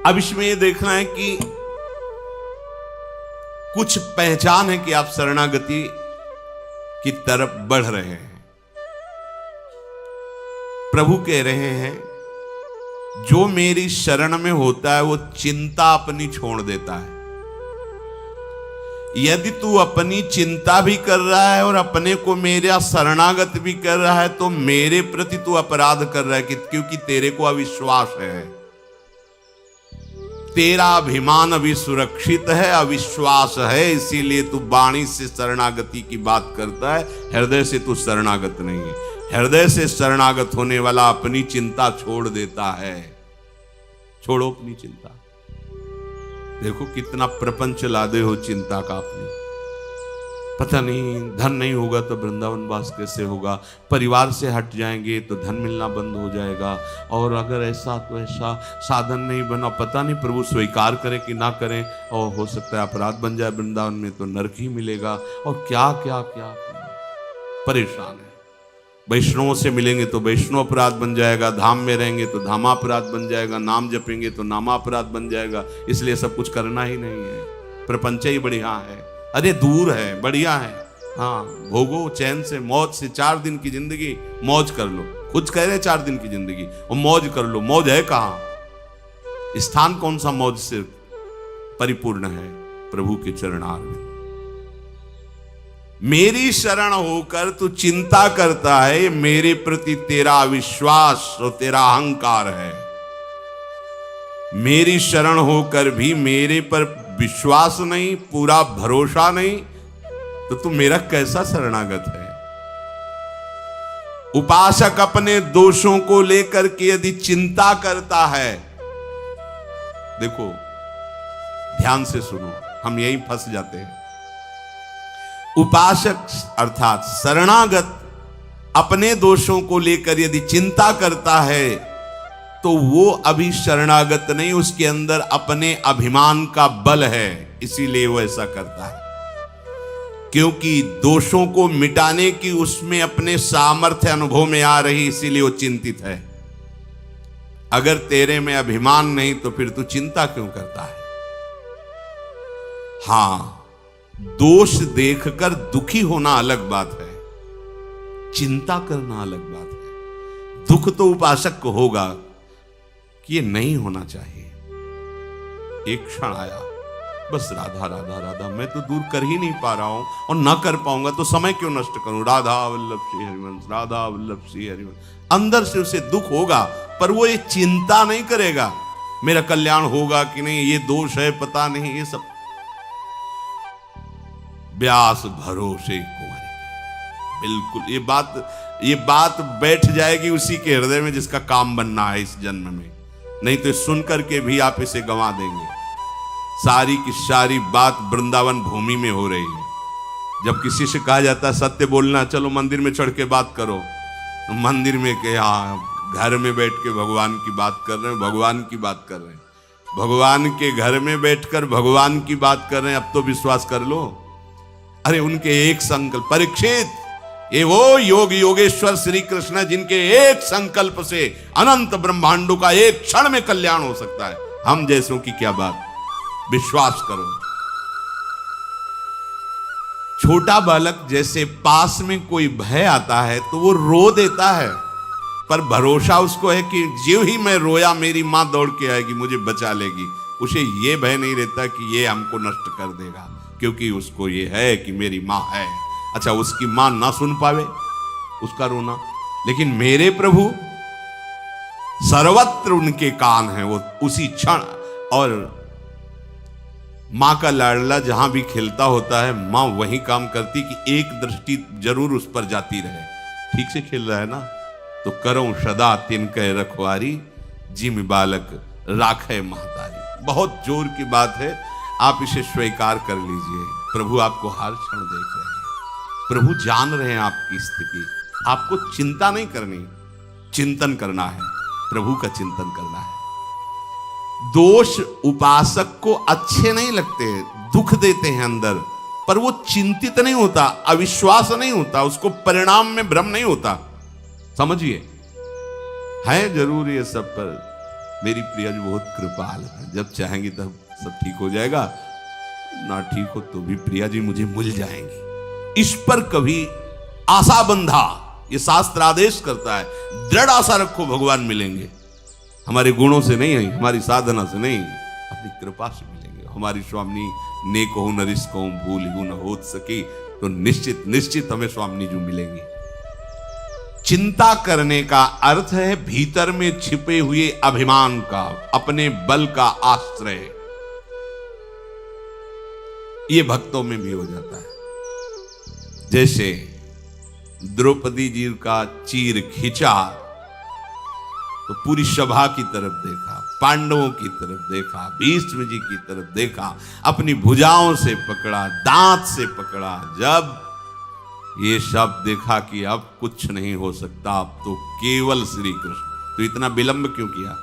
अब इसमें यह देखना है कि कुछ पहचान है कि आप शरणागति की तरफ बढ़ रहे हैं। प्रभु कह रहे हैं जो मेरी शरण में होता है वो चिंता अपनी छोड़ देता है। यदि तू अपनी चिंता भी कर रहा है और अपने को मेरा शरणागत भी कर रहा है तो मेरे प्रति तू अपराध कर रहा है क्योंकि तेरे को अविश्वास है। तेरा अभिमान अभी सुरक्षित है, अविश्वास है, इसीलिए तू वाणी से शरणागति की बात करता है, हृदय से तू शरणागत नहीं है। हृदय से शरणागत होने वाला अपनी चिंता छोड़ देता है। छोड़ो अपनी चिंता। देखो कितना प्रपंच लादे हो चिंता का अपनी। पता नहीं धन नहीं होगा तो वृंदावन वास कैसे होगा, परिवार से हट जाएंगे तो धन मिलना बंद हो जाएगा, और अगर ऐसा तो ऐसा साधन नहीं बना, पता नहीं प्रभु स्वीकार करें कि ना करें, और हो सकता है अपराध बन जाए वृंदावन में तो नरक ही मिलेगा, और क्या क्या क्या, क्या। परेशान है। वैष्णवों से मिलेंगे तो वैष्णव अपराध बन जाएगा, धाम में रहेंगे तो धामापराध बन जाएगा, नाम जपेंगे तो नामापराध बन जाएगा, इसलिए सब कुछ करना ही नहीं है। प्रपंच ही बढ़िया है, अरे दूर है, बढ़िया है, हाँ भोगो चैन से, मौज से। 4 दिन की जिंदगी मौज कर लो, खुद कह रहे 4 दिन की जिंदगी और मौज कर लो। मौज है कहाँ? स्थान कौन सा मौज से परिपूर्ण है? प्रभु के चरणारविंद। मेरी शरण होकर तू चिंता करता है, मेरे प्रति तेरा अविश्वास और तेरा अहंकार है। मेरी शरण होकर भी मेरे पर विश्वास नहीं, पूरा भरोसा नहीं, तो तू मेरा कैसा शरणागत है? उपासक अपने दोषों को लेकर के यदि चिंता करता है, देखो ध्यान से सुनो, हम यहीं फंस जाते हैं। उपासक अर्थात शरणागत अपने दोषों को लेकर यदि चिंता करता है तो वो अभी शरणागत नहीं, उसके अंदर अपने अभिमान का बल है, इसीलिए वो ऐसा करता है। क्योंकि दोषों को मिटाने की उसमें अपने सामर्थ्य अनुभव में आ रही, इसीलिए वो चिंतित है। अगर तेरे में अभिमान नहीं तो फिर तू चिंता क्यों करता है? हां, दोष देखकर दुखी होना अलग बात है, चिंता करना अलग बात है। दुख तो उपासक को होगा कि ये नहीं होना चाहिए। एक क्षण आया, बस राधा राधा राधा, मैं तो दूर कर ही नहीं पा रहा हूं और ना कर पाऊंगा तो समय क्यों नष्ट करूं? राधा वल्लभ श्री हरिवंश, राधा वल्लभ श्री हरिवंश। अंदर से उसे दुख होगा, पर वो ये चिंता नहीं करेगा मेरा कल्याण होगा कि नहीं, ये दोष है पता नहीं, ये सब व्यास भरोसे कुंवर। बिल्कुल ये बात बैठ जाएगी उसी के हृदय में जिसका काम बनना है इस जन्म में, नहीं तो सुन करके भी आप इसे गंवा देंगे। सारी की सारी बात वृंदावन भूमि में हो रही है। जब किसी से कहा जाता है सत्य बोलना, चलो मंदिर में चढ़ के बात करो, तो मंदिर में के घर में बैठ के भगवान की बात कर रहे हैं, भगवान की बात कर रहे हैं, भगवान के घर में बैठकर भगवान की बात कर रहे हैं। अब तो विश्वास कर लो। अरे उनके एक संकल्प, परीक्षित, ये वो योग योगेश्वर श्री कृष्ण जिनके एक संकल्प से अनंत ब्रह्मांडों का एक क्षण में कल्याण हो सकता है। हम जैसों की क्या बात, विश्वास करो। छोटा बालक जैसे पास में कोई भय आता है तो वो रो देता है, पर भरोसा उसको है कि जो ही मैं रोया मेरी मां दौड़ के आएगी, मुझे बचा लेगी। उसे ये भय नहीं रहता कि ये हमको नष्ट कर देगा, क्योंकि उसको ये है कि मेरी मां है। अच्छा, उसकी मां ना सुन पावे उसका रोना, लेकिन मेरे प्रभु सर्वत्र उनके कान हैं, वो उसी क्षण। और मां का लाडला जहां भी खेलता होता है, मां वही काम करती कि एक दृष्टि जरूर उस पर जाती रहे। ठीक से खेल रहा है ना, तो करो सदा तिनके रखवारी, जिम बालक राखे महतारी। बहुत जोर की बात है, आप इसे स्वीकार कर लीजिए। प्रभु आपको हर क्षण देख रहे हैं, प्रभु जान रहे हैं आपकी स्थिति। आपको चिंता नहीं करनी, चिंतन करना है, प्रभु का चिंतन करना है। दोष उपासक को अच्छे नहीं लगते, दुख देते हैं अंदर, पर वो चिंतित नहीं होता, अविश्वास नहीं होता, उसको परिणाम में भ्रम नहीं होता। समझिए, है जरूर ये सब, पर मेरी प्रिया जी बहुत कृपाल है, जब चाहेंगी तब सब ठीक हो जाएगा, ना ठीक हो तो भी प्रिया जी मुझे मिल जाएंगी। इस पर कभी आशा बंधा, ये शास्त्र आदेश करता है, दृढ़ आशा रखो भगवान मिलेंगे। हमारे गुणों से नहीं है, हमारी साधना से नहीं, अपनी कृपा से मिलेंगे। हमारी स्वामी ने कहो नरिस कहूं भूल ही न हो सके, तो निश्चित निश्चित हमें स्वामी जी मिलेंगे। चिंता करने का अर्थ है भीतर में छिपे हुए अभिमान का, अपने बल का आश्रय। ये भक्तों में भी हो जाता है। जैसे द्रौपदी जी का चीर खींचा तो पूरी सभा की तरफ देखा, पांडवों की तरफ देखा, भीष्म जी की तरफ देखा, अपनी भुजाओं से पकड़ा, दांत से पकड़ा। जब ये शब्द देखा कि अब कुछ नहीं हो सकता, अब तो केवल श्री कृष्ण, तो इतना विलंब क्यों किया?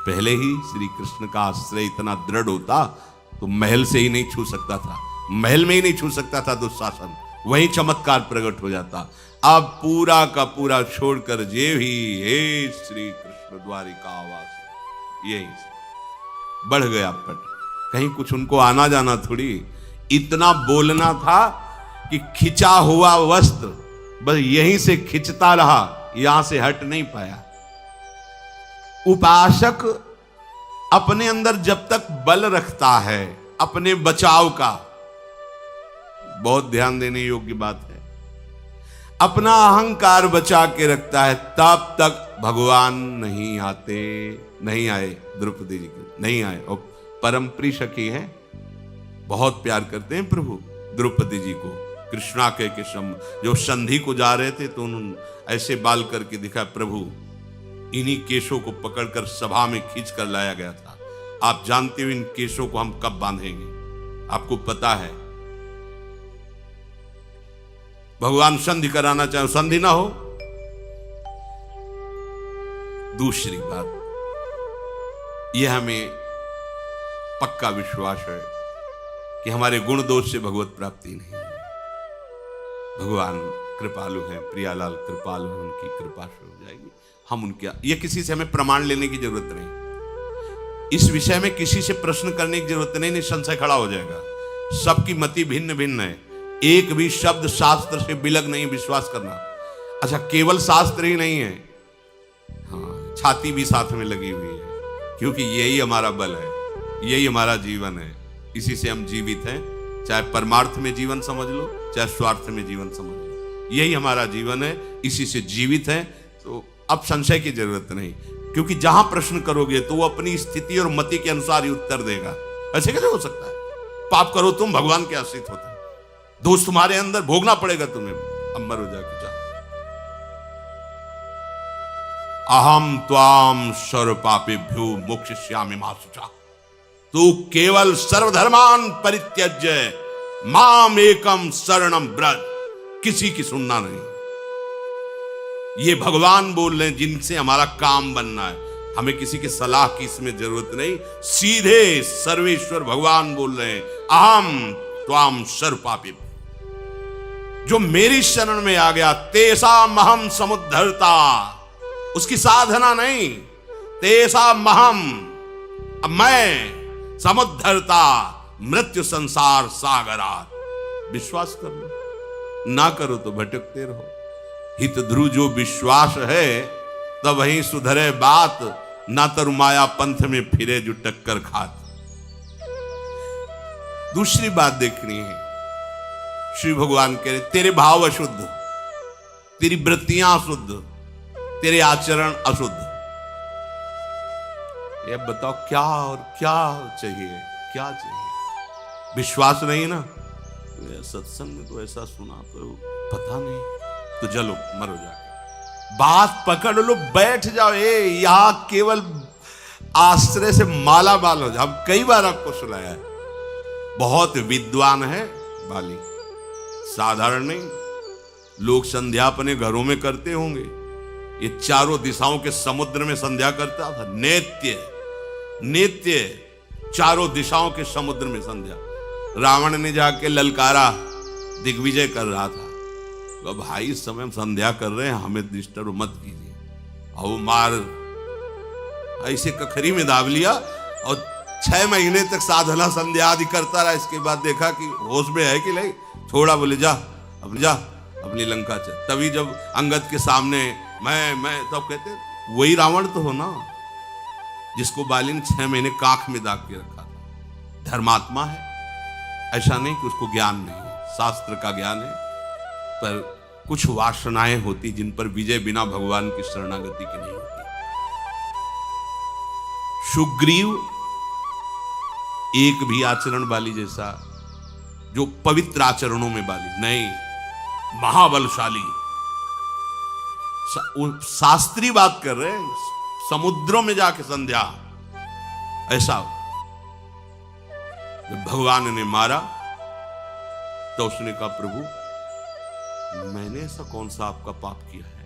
पहले ही श्री कृष्ण का आश्रय इतना दृढ़ होता तो महल से ही नहीं छू सकता था, महल में ही नहीं छू सकता था दुशासन, वही चमत्कार प्रकट हो जाता। अब पूरा का पूरा छोड़कर जे ही हे श्री कृष्ण द्वारिकावासी, यही से बढ़ गया पट। कहीं कुछ उनको आना जाना थोड़ी, इतना बोलना था कि खिंचा हुआ वस्त्र बस यहीं से खिंचता रहा, यहां से हट नहीं पाया। उपासक अपने अंदर जब तक बल रखता है अपने बचाव का, बहुत ध्यान देने योग्य बात है, अपना अहंकार बचा के रखता है, तब तक भगवान नहीं आते। नहीं आए, द्रौपदी जी नहीं आए, और परम प्रिय सखी है, बहुत प्यार करते हैं प्रभु द्रौपदी जी को। कृष्णा के जो संधि को जा रहे थे तो उन्होंने ऐसे बाल करके दिखा, प्रभु इन्हीं केशों को पकड़कर सभा में खींच कर लाया गया था, आप जानते हो इन केशों को हम कब बांधेंगे, आपको पता है। भगवान संधि कराना चाहे, संधि ना हो। दूसरी बात, यह हमें पक्का विश्वास है कि हमारे गुण दोष से भगवत प्राप्ति नहीं है। भगवान कृपालु हैं, प्रियालाल कृपालु हैं, उनकी कृपा से हो जाएगी। हम उनके, ये किसी से हमें प्रमाण लेने की जरूरत नहीं, इस विषय में किसी से प्रश्न करने की जरूरत नहीं, निसंशय खड़ा हो जाएगा। सबकी मति भिन्न भिन्न है, एक भी शब्द शास्त्र से बिलग नहीं विश्वास करना। अच्छा, केवल शास्त्र ही नहीं है, हाँ छाती भी साथ में लगी हुई है, क्योंकि यही हमारा बल है, यही हमारा जीवन है, इसी से हम जीवित हैं। चाहे परमार्थ में जीवन समझ लो, चाहे स्वार्थ में जीवन समझ लो, यही हमारा जीवन है, इसी से जीवित है। तो अब संशय की जरूरत नहीं, क्योंकि जहां प्रश्न करोगे तो वो अपनी स्थिति और मति के अनुसार ही उत्तर देगा। ऐसे कैसे हो सकता है? पाप करो तुम, भगवान के आश्रित होते, दोष तुम्हारे अंदर, भोगना पड़ेगा तुम्हें, अब मरो जाके जा। अहम त्वाम सर्व पापेभ्यो मोक्षयिष्यामि मा शुचा, तू केवल सर्वधर्मान परित्यज्य माम एकम शरणम ब्रज। किसी की सुनना नहीं, ये भगवान बोल रहे हैं जिनसे हमारा काम बनना है, हमें किसी की सलाह की इसमें जरूरत नहीं, सीधे सर्वेश्वर भगवान बोल रहे हैं, अहम त्वाम सर्व पापी, जो मेरी शरण में आ गया तेसा महम समुद्धरता, उसकी साधना नहीं, तेसा महम, मैं समुद्धरता मृत्यु संसार सागरात। विश्वास कर लो, ना करो तो भटकते रहो। हित ध्रुव जो विश्वास है तब वहीं सुधरे बात, ना तरु माया पंथ में फिरे जो टक्कर खात। दूसरी बात देखनी है, श्री भगवान कह रहे तेरे भाव अशुद्ध, तेरी वृत्तियां अशुद्ध, तेरे आचरण अशुद्ध। ये बताओ क्या और क्या चाहिए, क्या चाहिए? विश्वास नहीं ना, सत्संग में तो ऐसा सुना तो पता नहीं, तो चलो मरो जाके, बात पकड़ लो, बैठ जाओ। यहां केवल आश्रय से माला माल हो जाओ। हम कई बार आपको सुनाया है, बहुत विद्वान है बाली, साधारण नहीं। लोग संध्या अपने घरों में करते होंगे, ये चारों दिशाओं के समुद्र में संध्या करता था, नित्य चारों दिशाओं के समुद्र में संध्या। रावण ने जाके ललकारा, दिग्विजय कर रहा था, तो भाई इस समय हम संध्या कर रहे हैं, हमें डिस्टर्ब मत कीजिए। और वो मार ऐसे कखरी में दाब लिया और 6 महीने तक साधना संध्या आदि करता रहा। इसके बाद देखा कि होश में है कि नहीं, छोड़ा, बोले जा अपनी लंका चल। तभी जब अंगद के सामने मैं तब कहते वही रावण तो हो ना, जिसको बाली ने 6 महीने कांख में दाग के रखा था। धर्मात्मा है, ऐसा नहीं कि उसको ज्ञान नहीं है, शास्त्र का ज्ञान है, पर कुछ वासनाएं होती जिन पर विजय बिना भगवान की शरणागति की नहीं होती। सुग्रीव एक भी आचरण वाली जैसा, जो पवित्र आचरणों में वाली नहीं, महाबलशाली, शास्त्रीय बात कर रहे हैं, समुद्रों में जाके संध्या, ऐसा। जब भगवान ने मारा तो उसने कहा प्रभु मैंने ऐसा कौन सा आपका पाप किया है,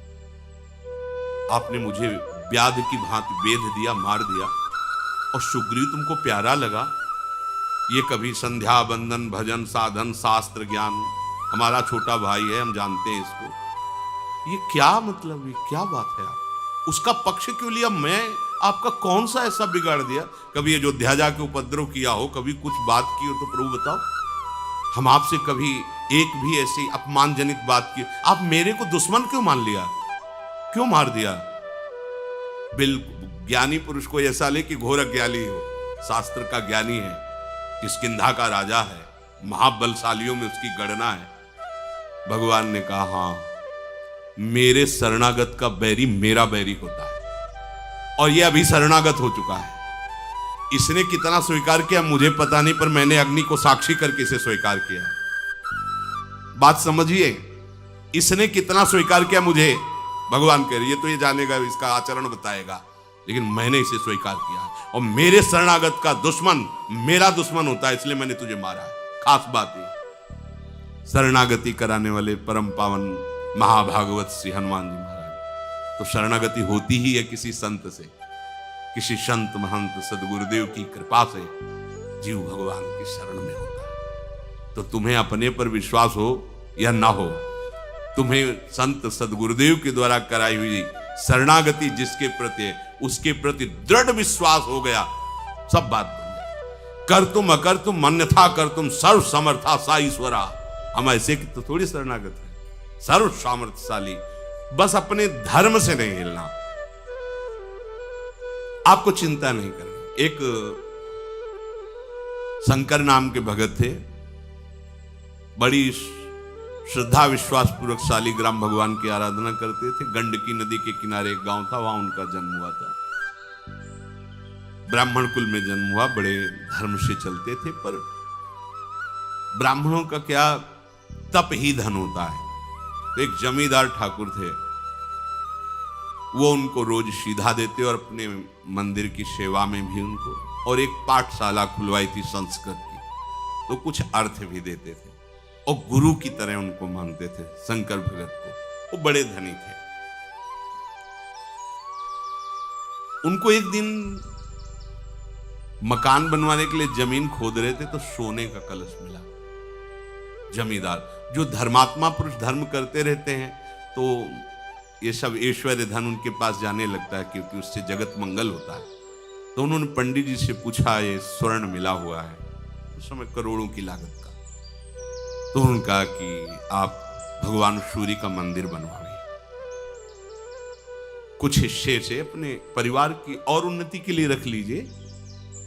आपने मुझे व्याध की भांति वेध दिया, मार दिया, और सुग्रीव तुमको प्यारा लगा। ये कभी संध्या बंदन भजन साधन शास्त्र ज्ञान, हमारा छोटा भाई है, हम जानते हैं इसको, ये क्या मतलब, ये क्या बात है, आप उसका पक्ष क्यों लिया, मैं आपका कौन सा ऐसा बिगाड़ दिया, कभी अयोध्या जाके उपद्रव किया हो, कभी कुछ बात की हो तो प्रभु बताओ, हम आपसे कभी एक भी ऐसी अपमानजनित बात की, आप मेरे को दुश्मन क्यों मान लिया, क्यों मार दिया। बिल्कुल ज्ञानी पुरुष को ऐसा ले कि घोर अज्ञानी हो, शास्त्र का ज्ञानी है, किष्किंधा का राजा है, महाबलशालियों में उसकी गणना है। भगवान ने कहा हाँ, मेरे शरणागत का बैरी मेरा बैरी होता है, और यह अभी शरणागत हो चुका है। इसने कितना स्वीकार किया मुझे पता नहीं, पर मैंने अग्नि को साक्षी करके इसे स्वीकार किया। बात समझिए, इसने कितना स्वीकार किया मुझे, भगवान कह रही है तो ये जानेगा, इसका आचरण बताएगा, लेकिन मैंने इसे स्वीकार किया, और मेरे शरणागत का दुश्मन मेरा दुश्मन होता है, इसलिए मैंने तुझे मारा है। खास बात है, शरणागति कराने वाले परम पावन महाभागवत श्री हनुमान जी महाराज, तो शरणागति होती ही है किसी संत से, किसी संत महंत सदगुरुदेव की कृपा से जीव भगवान की शरण में होता है। तो तुम्हें अपने पर विश्वास हो या ना हो, तुम्हें संत सदगुरुदेव के द्वारा कराई हुई शरणागति जिसके प्रति है, उसके प्रति दृढ़ विश्वास हो गया, सब बात बन जाए। कर तुम अकर तुम अन्यथा कर तुम सर्व समर्था सा ईश्वरा, हम ऐसे की तो थोड़ी शरणागत है, सर्व सामर्थ्यशाली, बस अपने धर्म से नहीं हिलना, आपको चिंता नहीं करनी। एक शंकर नाम के भगत थे, बड़ी श्रद्धा विश्वास पूर्वक शालिग्राम भगवान की आराधना करते थे। गंडकी नदी के किनारे एक गांव था, वहां उनका जन्म हुआ था। ब्राह्मण कुल में जन्म हुआ, बड़े धर्म से चलते थे, पर ब्राह्मणों का क्या तप ही धन होता है। तो एक जमींदार ठाकुर थे, वो उनको रोज सीधा देते और अपने मंदिर की सेवा में भी उनको, और एक पाठशाला खुलवाई थी संस्कृत की, तो कुछ अर्थ भी देते थे, और गुरु की तरह उनको मानते थे शंकर भगत को। वो बड़े धनी थे। उनको एक दिन मकान बनवाने के लिए जमीन खोद रहे थे, तो सोने का कलश मिला। जमींदार जो धर्मात्मा पुरुष धर्म करते रहते हैं, तो ये सब ऐश्वर्य धन उनके पास जाने लगता है, क्योंकि उससे जगत मंगल होता है। तो उन्होंने पंडित जी से पूछा, ये स्वर्ण मिला हुआ है, उस समय करोड़ों की लागत का। तो उन्होंने कहा कि आप भगवान सूर्य का मंदिर बनवाइए, कुछ हिस्से से अपने परिवार की और उन्नति के लिए रख लीजिए,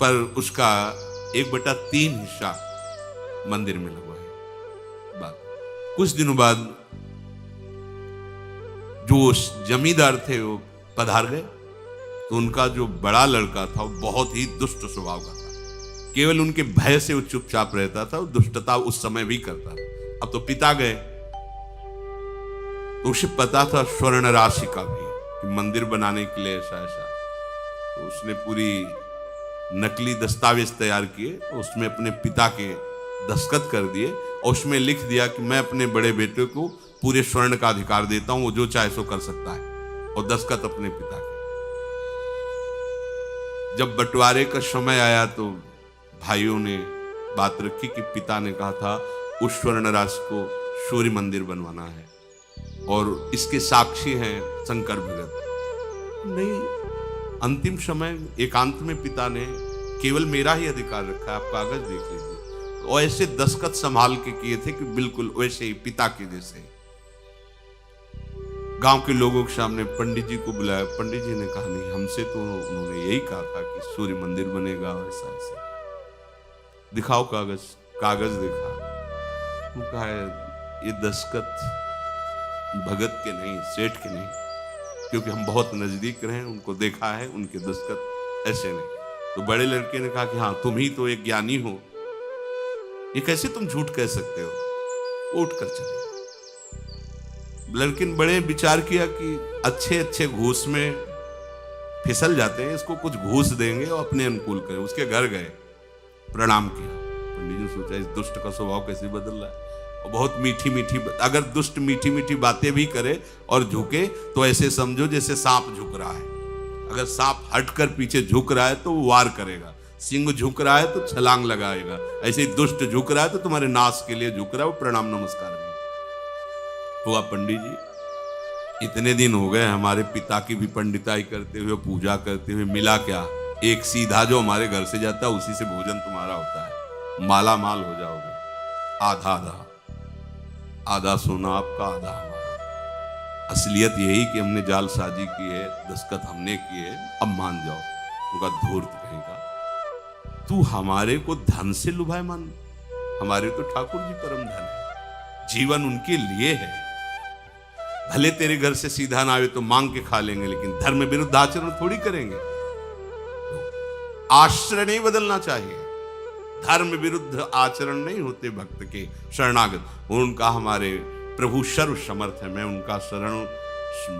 पर उसका 1/3 हिस्सा मंदिर में लगवाइए। कुछ दिनों बाद जो जमींदार थे वो पधार गए, तो उनका जो बड़ा लड़का था वो बहुत ही दुष्ट स्वभाव का था। केवल उनके भय से वो चुपचाप रहता था, वो दुष्टता उस समय भी करता था। अब तो पिता गए, तो उसे पता था स्वर्ण राशि का भी कि मंदिर बनाने के लिए ऐसा ऐसा, तो उसने पूरी नकली दस्तावेज तैयार किए, उसमें अपने पिता के दस्तखत कर दिए, और उसमें लिख दिया कि मैं अपने बड़े बेटे को पूरे स्वर्ण का अधिकार देता हूं, वो जो चाहे सो कर सकता है, और दस्तखत अपने पिता के। जब बंटवारे का समय आया तो भाइयों ने बात रखी कि पिता ने कहा था उस स्वर्ण राशि को सूर्य मंदिर बनवाना है, और इसके साक्षी हैं शंकर भगत। नहीं, अंतिम समय एकांत में पिता ने केवल मेरा ही अधिकार रखा है, आप कागज देख लीजिए। और ऐसे दस्तखत संभाल के किए थे कि बिल्कुल वैसे ही पिता के जैसे। गांव के लोगों के सामने पंडित जी को बुलाया। पंडित जी ने कहा नहीं, हमसे तो उन्होंने यही कहा था कि सूर्य मंदिर बनेगा, ऐसा ऐसा। दिखाओ कागज। कागज देखा, वो कहा ये दस्तखत भगत के नहीं, सेठ के नहीं, क्योंकि हम बहुत नजदीक रहे, उनको देखा है, उनके दस्तखत ऐसे नहीं। तो बड़े लड़के ने कहा कि हाँ तुम ही तो एक ज्ञानी हो, ये कैसे तुम झूठ कह सकते हो, उठ कर चले। लड़के ने बड़े विचार किया कि अच्छे अच्छे घूस में फिसल जाते हैं, इसको कुछ घूस देंगे और अपने अनुकूल करें। उसके घर गए, प्रणाम किया। पंडित जी ने सोचा इस दुष्ट का स्वभाव कैसे बदल रहा है, और बहुत मीठी मीठी, अगर दुष्ट मीठी मीठी बातें भी करे और झुके तो ऐसे समझो जैसे सांप झुक रहा है। अगर सांप हटकर पीछे झुक रहा है तो वो वार करेगा, सिंह झुक रहा है तो छलांग लगाएगा, ऐसे ही दुष्ट झुक रहा है तो तुम्हारे नाश के लिए झुक रहा है, वो प्रणाम नमस्कार नहीं हुआ। पंडित जी इतने दिन हो गए हमारे पिता की भी पंडिताई करते हुए, पूजा करते हुए, मिला क्या? एक सीधा जो हमारे घर से जाता है उसी से भोजन तुम्हारा होता है, माला माल हो जाओगे। आधा आधा, आधा सोना आपका, आधा हमारा। असलियत यही कि हमने जालसाजी की है, दस्तखत हमने किए है, अब मान जाओ। उनका धूर्त कहेगा तू हमारे को धन से लुभाए मान, हमारे तो ठाकुर जी परम धन है, जीवन उनके लिए है। भले तेरे घर से सीधा ना आवे तो मांग के खा लेंगे, लेकिन धर्म विरुद्ध आचरण थोड़ी करेंगे। आश्रय नहीं बदलना चाहिए, धर्म विरुद्ध आचरण नहीं होते भक्त के शरणागत। उनका हमारे प्रभु सर्व समर्थ है, मैं उनका शरण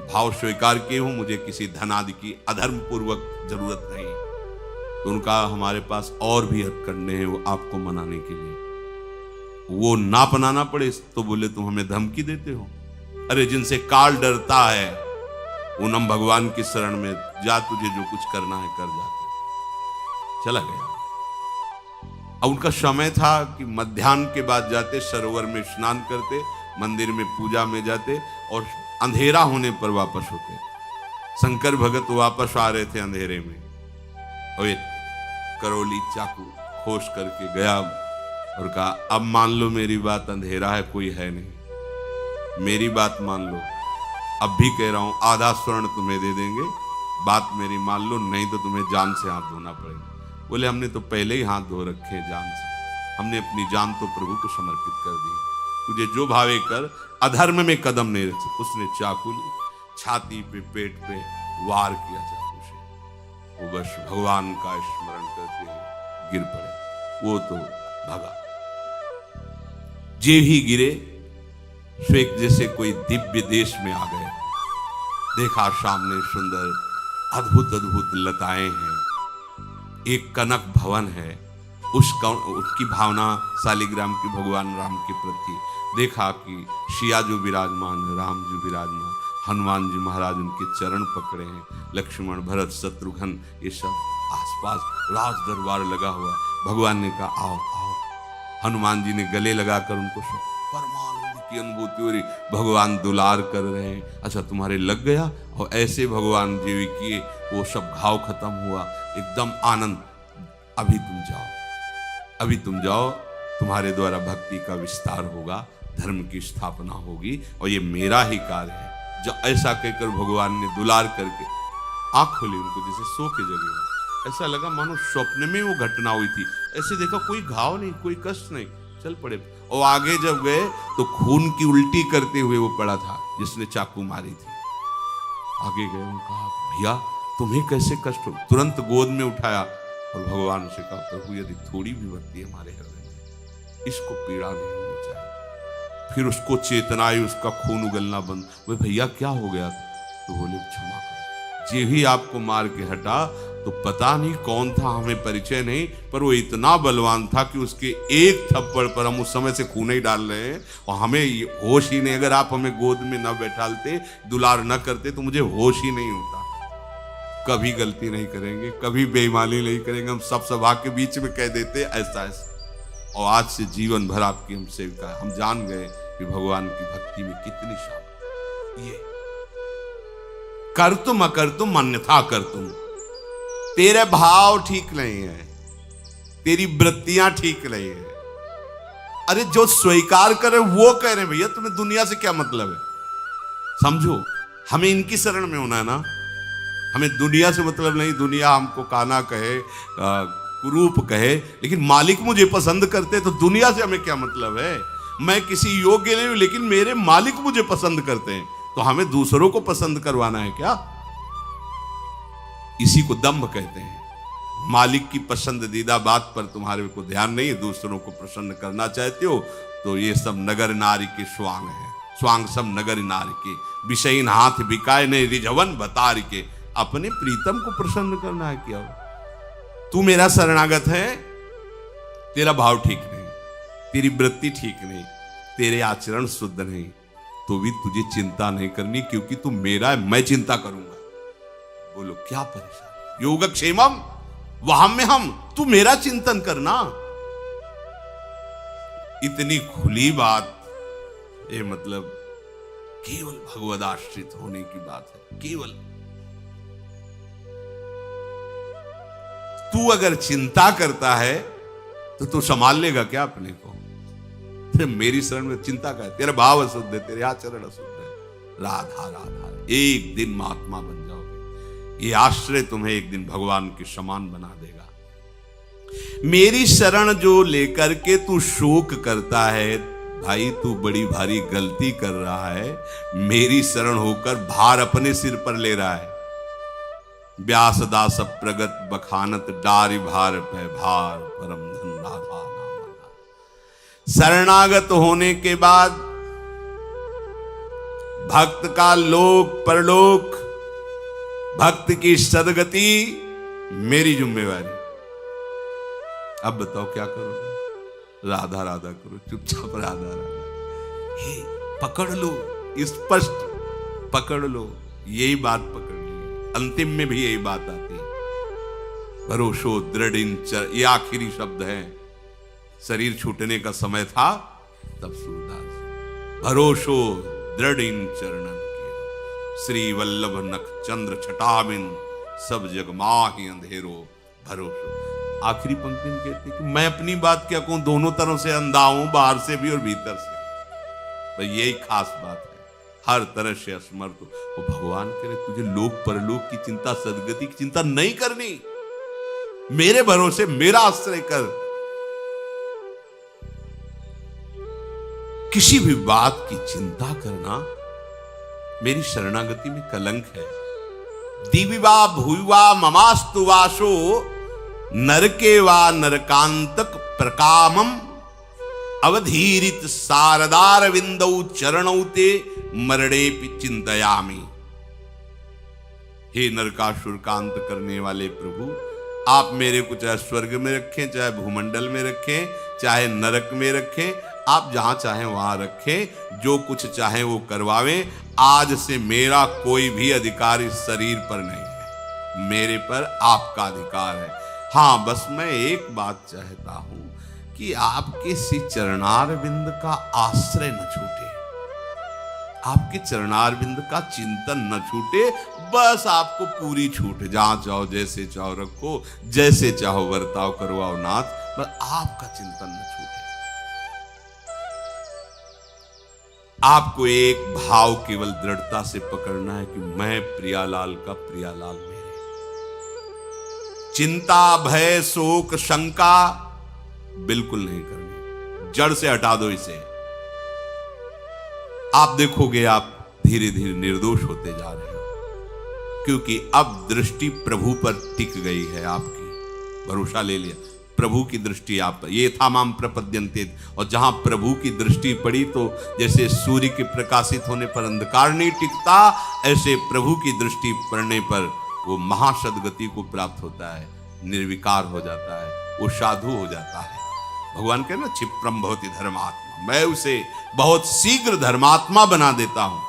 भाव स्वीकार किए हूं, मुझे किसी धन आदि की अधर्म पूर्वक जरूरत नहीं। तो उनका हमारे पास और भी हथकंडे हैं वो आपको मनाने के लिए, वो ना अपनाना पड़े तो बोले तुम हमें धमकी देते हो। अरे जिनसे काल डरता है पूनम भगवान की शरण में जा, तुझे जो कुछ करना है कर, जाके चला गया। अब उनका समय था कि मध्याह्न के बाद जाते, सरोवर में स्नान करते, मंदिर में पूजा में जाते और अंधेरा होने पर वापस होते। शंकर भगत वापस आ रहे थे अंधेरे में, और एक करौली चाकू खोस करके गया और कहा अब मान लो मेरी बात, अंधेरा है कोई है नहीं, मेरी बात मान लो, अब भी कह रहा हूं आधा स्वर्ण तुम्हें दे देंगे, बात मेरी मान लो, नहीं तो तुम्हें जान से हाथ धोना पड़ेगा। बोले हमने तो पहले ही हाथ धो रखे हैं जान से, हमने अपनी जान तो प्रभु को समर्पित कर दी, तुझे जो भावे कर, अधर्म में कदम नहीं रख सकते। उसने चाकू छाती पे, पेट पे वार किया चाकू से, वो बस भगवान का स्मरण करते हुए गिर पड़े, वो तो भगा। जे ही गिरे स्वेक जैसे कोई दिव्य देश में आ गए, देखा सामने सुंदर अद्भुत अद्भुत लताएं हैं, एक कनक भवन है, उसकी भावना शालिग्राम की भगवान राम के प्रति। देखा कि सिया जो विराजमान है, राम जी विराजमान, हनुमान जी महाराज उनके चरण पकड़े हैं, लक्ष्मण भरत शत्रुघ्न ये सब आसपास राज दरबार लगा हुआ। भगवान ने कहा आओ आओ, हनुमान जी ने गले लगाकर उनको परमानंद की अनुभूति हो रही, भगवान दुलार कर रहे हैं। अच्छा तुम्हारे लग गया, और ऐसे भगवान जीवी किए, वो सब घाव खत्म हुआ, एकदम आनंद। अभी तुम जाओ, अभी तुम जाओ, तुम्हारे द्वारा भक्ति का विस्तार होगा, धर्म की स्थापना होगी, और ये मेरा ही कार्य है। जब ऐसा कहकर भगवान ने दुलार करके आंख खोली उनको, जैसे सो के जगह में, ऐसा लगा मानो स्वप्न में वो घटना हुई थी। ऐसे देखा कोई घाव नहीं, कोई कष्ट नहीं, चल पड़े। और आगे जब गए तो खून की उल्टी करते हुए वो पड़ा था जिसने चाकू मारी थी। आगे गए, उन्होंने कहा भैया तुम्हें कैसे कष्ट हो? तुरंत गोद में उठाया और भगवान से कहा प्रभु यदि थोड़ी भी भक्ति हमारे हृदय में, इसको पीड़ा नहीं होनी चाहिए। फिर उसको चेतना आई, उसका खून उगलना बंद। वो भैया क्या हो गया? तो बोले क्षमा करो, जे ही आपको मार के हटा तो पता नहीं कौन था, हमें परिचय नहीं, पर वो इतना बलवान था कि उसके एक थप्पड़ पर हम उस समय से खून ही डाल रहे हैं और हमें होश ही नहीं। अगर आप हमें गोद में न बैठालते, दुलार न करते तो मुझे होश ही नहीं होता। कभी गलती नहीं करेंगे, कभी बेईमानी नहीं करेंगे, हम सब सभा के बीच में कह देते ऐसा ऐसा। और आज से जीवन भर आपकी हम सेविका है। हम जान गए कि भगवान की भक्ति में कितनी शान। ये कर तुम अकर तुम अन्यथा कर तुम, तेरे भाव ठीक नहीं है, तेरी वृत्तियां ठीक नहीं है। अरे जो स्वीकार करे वो कह रहे भैया तुम्हें दुनिया से क्या मतलब है। समझो, हमें इनकी शरण में होना है ना, हमें दुनिया से मतलब नहीं। दुनिया हमको काना कहे, कुरूप कहे, लेकिन मालिक मुझे पसंद करते तो दुनिया से हमें क्या मतलब है। मैं किसी योग्य नहीं हूं, लेकिन मेरे मालिक मुझे पसंद करते हैं, तो हमें दूसरों को पसंद करवाना है क्या? इसी को दंभ कहते हैं। मालिक की पसंदीदा बात पर तुम्हारे को ध्यान नहीं है, दूसरों को प्रसन्न करना चाहते हो, तो ये सब नगर नारी के स्वांग है। स्वांग सब नगर नारी के, विषयीन हाथ बिकाए ने रिझवन बतार के। अपने प्रीतम को प्रसन्न करना है क्या? तू मेरा शरणागत है, तेरा भाव ठीक नहीं, तेरी वृत्ति ठीक नहीं, तेरे आचरण शुद्ध नहीं, तो भी तुझे चिंता नहीं करनी, क्योंकि तू मेरा है, मैं चिंता करूंगा। बोलो क्या परेशान? योगक्षेमम वहां में हम, तू मेरा चिंतन करना। इतनी खुली बात, ये मतलब केवल भगवद आश्रित होने की बात है। केवल तू अगर चिंता करता है तो तू संभाल लेगा क्या अपने को? मेरी शरण में चिंता का है, तेरा भाव अशुद्ध है, तेरे आचरण अशुद्ध है। राधा राधा, एक दिन महात्मा बन जाओगे। ये आश्रय तुम्हें एक दिन भगवान के समान बना देगा। मेरी शरण जो लेकर के तू शोक करता है, भाई तू बड़ी भारी गलती कर रहा है। मेरी शरण होकर भार अपने सिर पर ले रहा है। व्यास दास प्रगत बखानत डारि भार पे भार परम धन राधा नाम। शरणागत होने के बाद भक्त का लोक परलोक, भक्त की सदगति मेरी जिम्मेवारी। अब बताओ क्या करो? राधा राधा करो, चुपचाप राधा राधा। हे पकड़ लो, स्पष्ट पकड़ लो, यही बात पकड़ ली। अंतिम में भी यही बात आती है। भरोसो दृढ़ चर, ये आखिरी शब्द है। शरीर छूटने का समय था तब सूरदास भरोसो दृढ़ चरणन के, श्री वल्लभ नख चंद्र छटाबिन, सब जग माहि अंधेरो भरोसो। आखिरी पंक्ति में कहते कि मैं अपनी बात क्या कहूं, दोनों तरह से अंधा हूं, बाहर से भी और भीतर से। तो यही खास बात है, हर तरह से असमर्थ। वो भगवान करे तुझे लोक परलोक की चिंता, सदगति की चिंता नहीं करनी, मेरे भरोसे मेरा आश्रय कर। किसी भी बात की चिंता करना मेरी शरणागति में कलंक है। दिविवा भुविवा ममास्तु वासो, नरके वा नरकांतक प्रकामम, अवधीरित सारदार विंदौ चरणौ ते मरणे चिंतयामि। हे नरकासुर का अंत करने वाले प्रभु, आप मेरे को चाहे स्वर्ग में रखें, चाहे भूमंडल में रखें, चाहे नरक में रखें, आप जहां चाहें वहां रखें, जो कुछ चाहें वो करवावें। आज से मेरा कोई भी अधिकार इस शरीर पर नहीं है, मेरे पर आपका अधिकार है। हाँ, बस मैं एक बात चाहता हूं कि आपके श्री चरणारविंद का आश्रय न छूटे, आपके चरणारविंद का चिंतन न छूटे। बस आपको पूरी छूट, जहां चाहो जैसे चाहो रखो, जैसे चाहो वर्ताव करवाओ नाथ, बस आपका चिंतन न छूटे। आपको एक भाव केवल दृढ़ता से पकड़ना है कि मैं प्रियालाल का प्रियालाल मेरे। चिंता भय शोक शंका बिल्कुल नहीं करनी, जड़ से हटा दो इसे। आप देखोगे आप धीरे धीरे निर्दोष होते जा रहे हो, क्योंकि अब दृष्टि प्रभु पर टिक गई है आपकी। भरोसा ले लिया, प्रभु की दृष्टि आप पर। ये था माम प्रपद्यन्ते, और जहां प्रभु की दृष्टि पड़ी तो जैसे सूर्य के प्रकाशित होने पर अंधकार नहीं टिकता, ऐसे प्रभु की दृष्टि पड़ने पर वो महासदगति को प्राप्त होता है, निर्विकार हो जाता है, वो साधु हो जाता है। भगवान कहे ना, क्षिप्रम भवति धर्मात्मा, मैं उसे बहुत शीघ्र धर्मात्मा बना देता हूं।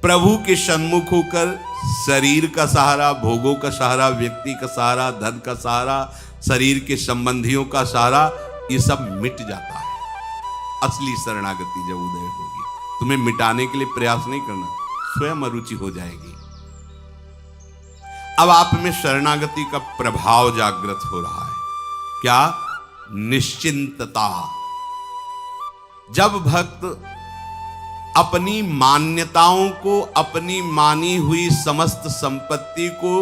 प्रभु के सन्मुख होकर शरीर का सहारा, भोगों का सहारा, व्यक्ति का सहारा, धन का सहारा, शरीर के संबंधियों का सहारा, ये सब मिट जाता है। असली शरणागति जब उदय होगी, तुम्हें मिटाने के लिए प्रयास नहीं करना, स्वयं अरुचि हो जाएगी। अब आप में शरणागति का प्रभाव जागृत हो रहा है। क्या? निश्चिंतता। जब भक्त अपनी मान्यताओं को, अपनी मानी हुई समस्त संपत्ति को,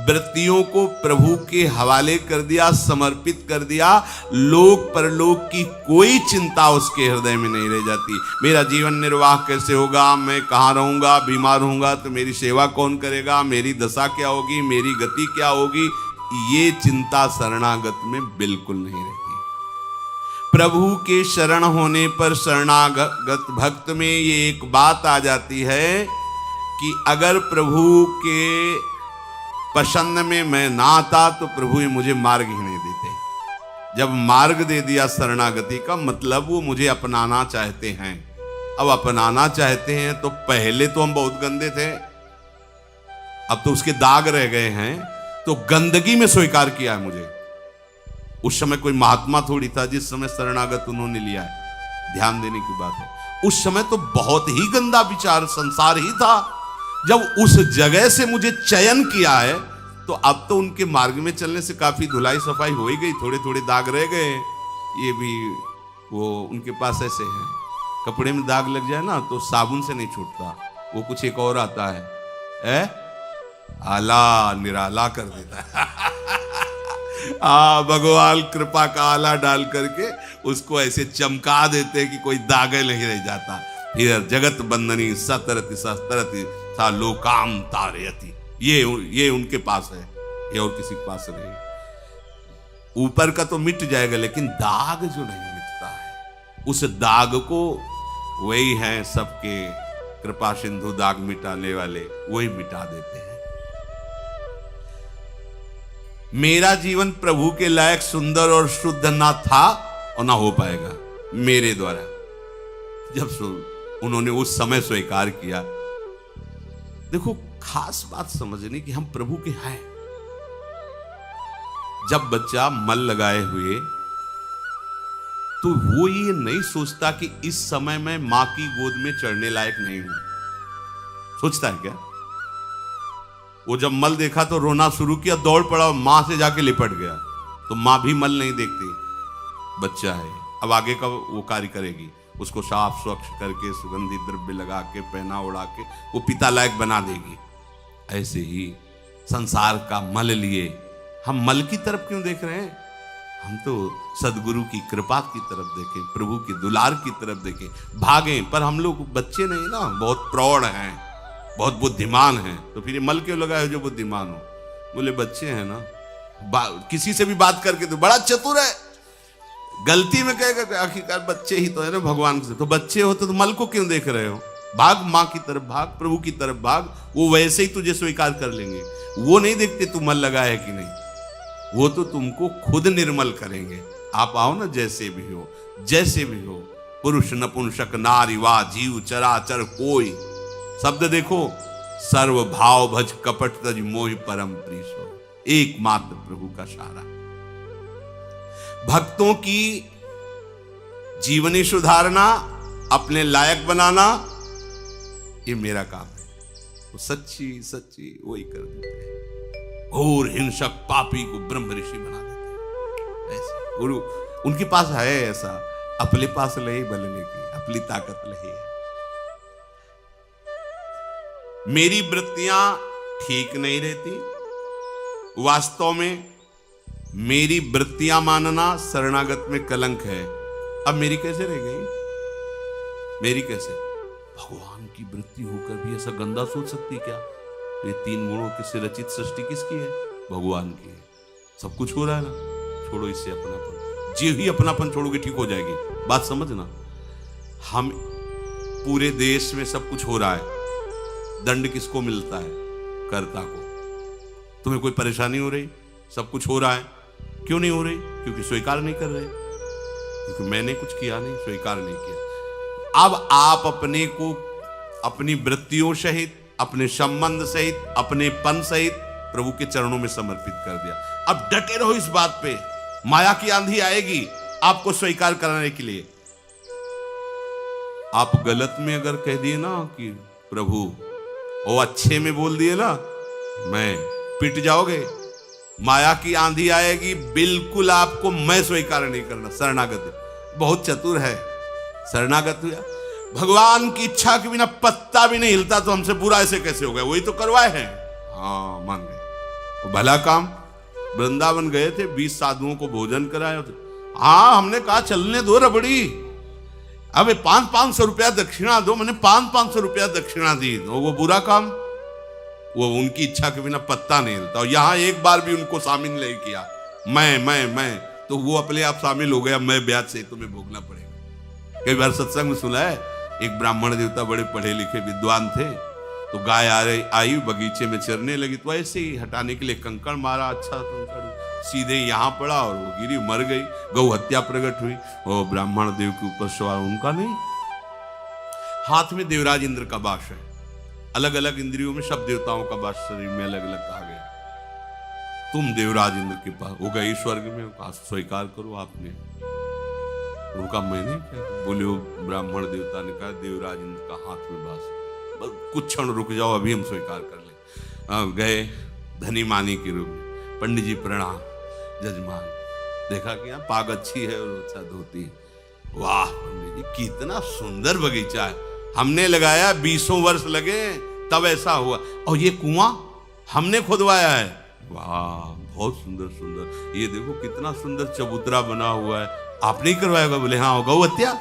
वृत्तियों को प्रभु के हवाले कर दिया, समर्पित कर दिया, लोक परलोक की कोई चिंता उसके हृदय में नहीं रह जाती। मेरा जीवन निर्वाह कैसे होगा, मैं कहाँ रहूंगा, बीमार होऊंगा तो मेरी सेवा कौन करेगा, मेरी दशा क्या होगी, मेरी गति क्या होगी, ये चिंता शरणागत में बिल्कुल नहीं रहती। प्रभु के शरण होने पर शरणागत भक्त में ये एक बात आ जाती है कि अगर प्रभु के पसंद में मैं ना आता तो प्रभु ये मुझे मार्ग ही नहीं देते। जब मार्ग दे दिया शरणागति का मतलब वो मुझे अपनाना चाहते हैं। अब अपनाना चाहते हैं तो पहले तो हम बहुत गंदे थे, अब तो उसके दाग रह गए हैं, तो गंदगी में स्वीकार किया है मुझे। उस समय कोई महात्मा थोड़ी था जिस समय शरणागत उन्होंने लिया है, ध्यान देने की बात है। उस समय तो बहुत ही गंदा विचार संसार ही था। जब उस जगह से मुझे चयन किया है तो अब तो उनके मार्ग में चलने से काफी धुलाई सफाई हो ही गई, थोड़े थोड़े दाग रह गए। ये भी वो उनके पास ऐसे है, कपड़े में दाग लग जाए ना तो साबुन से नहीं छूटता, वो कुछ एक और आता है, आला निराला कर देता है। भगवान कृपा का आला डाल करके उसको ऐसे चमका देते हैं कि कोई दाग नहीं रह जाता। फिर जगत बंदनी सतरति सतरति सा लोकाम तारयति, ये उनके पास है, ये और किसी के पास नहीं। ऊपर का तो मिट जाएगा लेकिन दाग जो नहीं मिटता है, उस दाग को वही है सबके कृपा सिंधु दाग मिटाने वाले, वही मिटा देते हैं। मेरा जीवन प्रभु के लायक सुंदर और शुद्ध ना था और ना हो पाएगा मेरे द्वारा। जब उन्होंने उस समय स्वीकार किया, देखो खास बात समझने की, हम प्रभु के हैं। जब बच्चा मल लगाए हुए तो वो ये नहीं सोचता कि इस समय मैं मां की गोद में चढ़ने लायक नहीं हूं, सोचता है क्या? वो जब मल देखा तो रोना शुरू किया, दौड़ पड़ा, मां से जाके लिपट गया। तो मां भी मल नहीं देखती, बच्चा है, अब आगे का वो कार्य करेगी, उसको साफ स्वच्छ करके सुगंधित द्रव्य लगा के पहना उड़ा के वो पिता लायक बना देगी। ऐसे ही संसार का मल लिए हम मल की तरफ क्यों देख रहे हैं? हम तो सदगुरु की कृपा की तरफ देखें, प्रभु की दुलार की तरफ देखें, भागें। पर हम लोग बच्चे नहीं ना, बहुत प्रौढ़ हैं, बहुत बुद्धिमान हैं। तो फिर ये मल क्यों लगाए जो बुद्धिमान हो? बोले बच्चे हैं ना, किसी से भी बात करके तो बड़ा चतुर है, गलती में कहेगा आखिरकार बच्चे ही तो है ना भगवान से। तो बच्चे हो तो मल को क्यों देख रहे हो? भाग, मां की तरफ भाग, प्रभु की तरफ भाग, वो वैसे ही तुझे स्वीकार कर लेंगे। वो नहीं देखते तू मल लगाया है कि नहीं, वो तो तुमको खुद निर्मल करेंगे। आप आओ ना, जैसे भी हो, जैसे भी हो, पुरुष नपुंसक नारी वा जीव चराचर कोई, शब्द देखो, सर्व भाव भज कपट तज मोहि परम प्रीसो, एकमात्र प्रभु का सहारा। भक्तों की जीवनी सुधारना, अपने लायक बनाना, ये मेरा काम है। वो सच्ची सच्ची वही कर देते हैं। घोर हिंसक पापी को ब्रह्म ऋषि बना देते हैं। ऐसे गुरु उनके पास है, ऐसा अपने पास ले बलने की अपनी ताकत नहीं है। मेरी वृत्तियां ठीक नहीं रहती। वास्तव में मेरी वृत्तियां मानना शरणागत में कलंक है। अब मेरी कैसे रह गई? मेरी कैसे? भगवान की वृत्ति होकर भी ऐसा गंदा सोच सकती क्या? ये तीन गुणों से रचित सृष्टि किसकी है? भगवान की है। सब कुछ हो रहा है ना, छोड़ो इससे अपनापन। जो ही अपनापन छोड़ोगे ठीक हो जाएगी। बात समझना, हम पूरे देश में सब कुछ हो रहा है, दंड किसको मिलता है? कर्ता को। तुम्हें कोई परेशानी हो रही? सब कुछ हो रहा है, क्यों नहीं हो रही? क्योंकि स्वीकार नहीं कर रहे, क्योंकि मैंने कुछ किया नहीं, स्वीकार नहीं किया। अब आप अपने को अपनी वृत्तियों सहित, अपने संबंध सहित, अपने पन सहित प्रभु के चरणों में समर्पित कर दिया। अब डटे रहो इस बात पे। माया की आंधी आएगी आपको स्वीकार कराने के लिए। आप गलत में अगर कह दिए ना कि प्रभु, वो अच्छे में बोल दिए ना, मैं पिट जाओगे। माया की आंधी आएगी, बिल्कुल आपको मैं स्वीकार नहीं करना। शरणागत बहुत चतुर है, शरणागत हुआ, भगवान की इच्छा के बिना पत्ता भी नहीं हिलता, तो हमसे बुरा ऐसे कैसे हो गया, वही तो करवाए हैं। हाँ मान गए, वो भला काम। वृंदावन गए थे, 20 साधुओं को भोजन कराया थे। हाँ हमने कहा चलने दो रबड़ी, अब 500-500 रुपया दक्षिणा दो। मैंने 500-500 रुपया दक्षिणा दी, तो वो बुरा काम। वो उनकी इच्छा के बिना पत्ता नहीं हिलता। और यहां एक बार भी उनको शामिल नहीं किया, मैं तो वो अपने आप शामिल हो गया, मैं ब्याज से तुम्हें भोगना पड़ेगा। कई बार सत्संग में सुना है, एक ब्राह्मण देवता बड़े पढ़े लिखे विद्वान थे, तो गाय आई बगीचे में चरने लगी, तो ऐसे ही हटाने के लिए कंकड़ मारा, अच्छा कंकड़ सीधे यहां पड़ा और वो गिरी, मर गई। गौ हत्या प्रकट हुई, वो ब्राह्मण देव के ऊपर सवार उनका नहीं। हाथ में देवराज इंद्र का वास है, अलग अलग इंद्रियों में सब देवताओं का वास शरीर में अलग अलग कहा गया। तुम देवराज इंद्र के पास वो गए स्वर्ग में, स्वीकार करो आपने। उनका मैंने क्या बोले, वो ब्राह्मण देवता ने कहा देवराज इंद्र का हाथ में वास, बस कुछ क्षण रुक जाओ, अभी हम स्वीकार कर ले। गए धनी मानी के रूप में, पंडित जी प्रणाम, जजमान देखा कि यहाँ पाग अच्छी है और अच्छा धोती। वाह पंडित जी कितना सुंदर बगीचा है, हमने लगाया 20 वर्ष लगे तब ऐसा हुआ, और ये कुआं हमने खुदवाया है। वाह बहुत सुंदर सुंदर, ये देखो कितना सुंदर चबूतरा बना हुआ है, आपने ही करवाया होगा। बोले हाँ, गौ हत्या,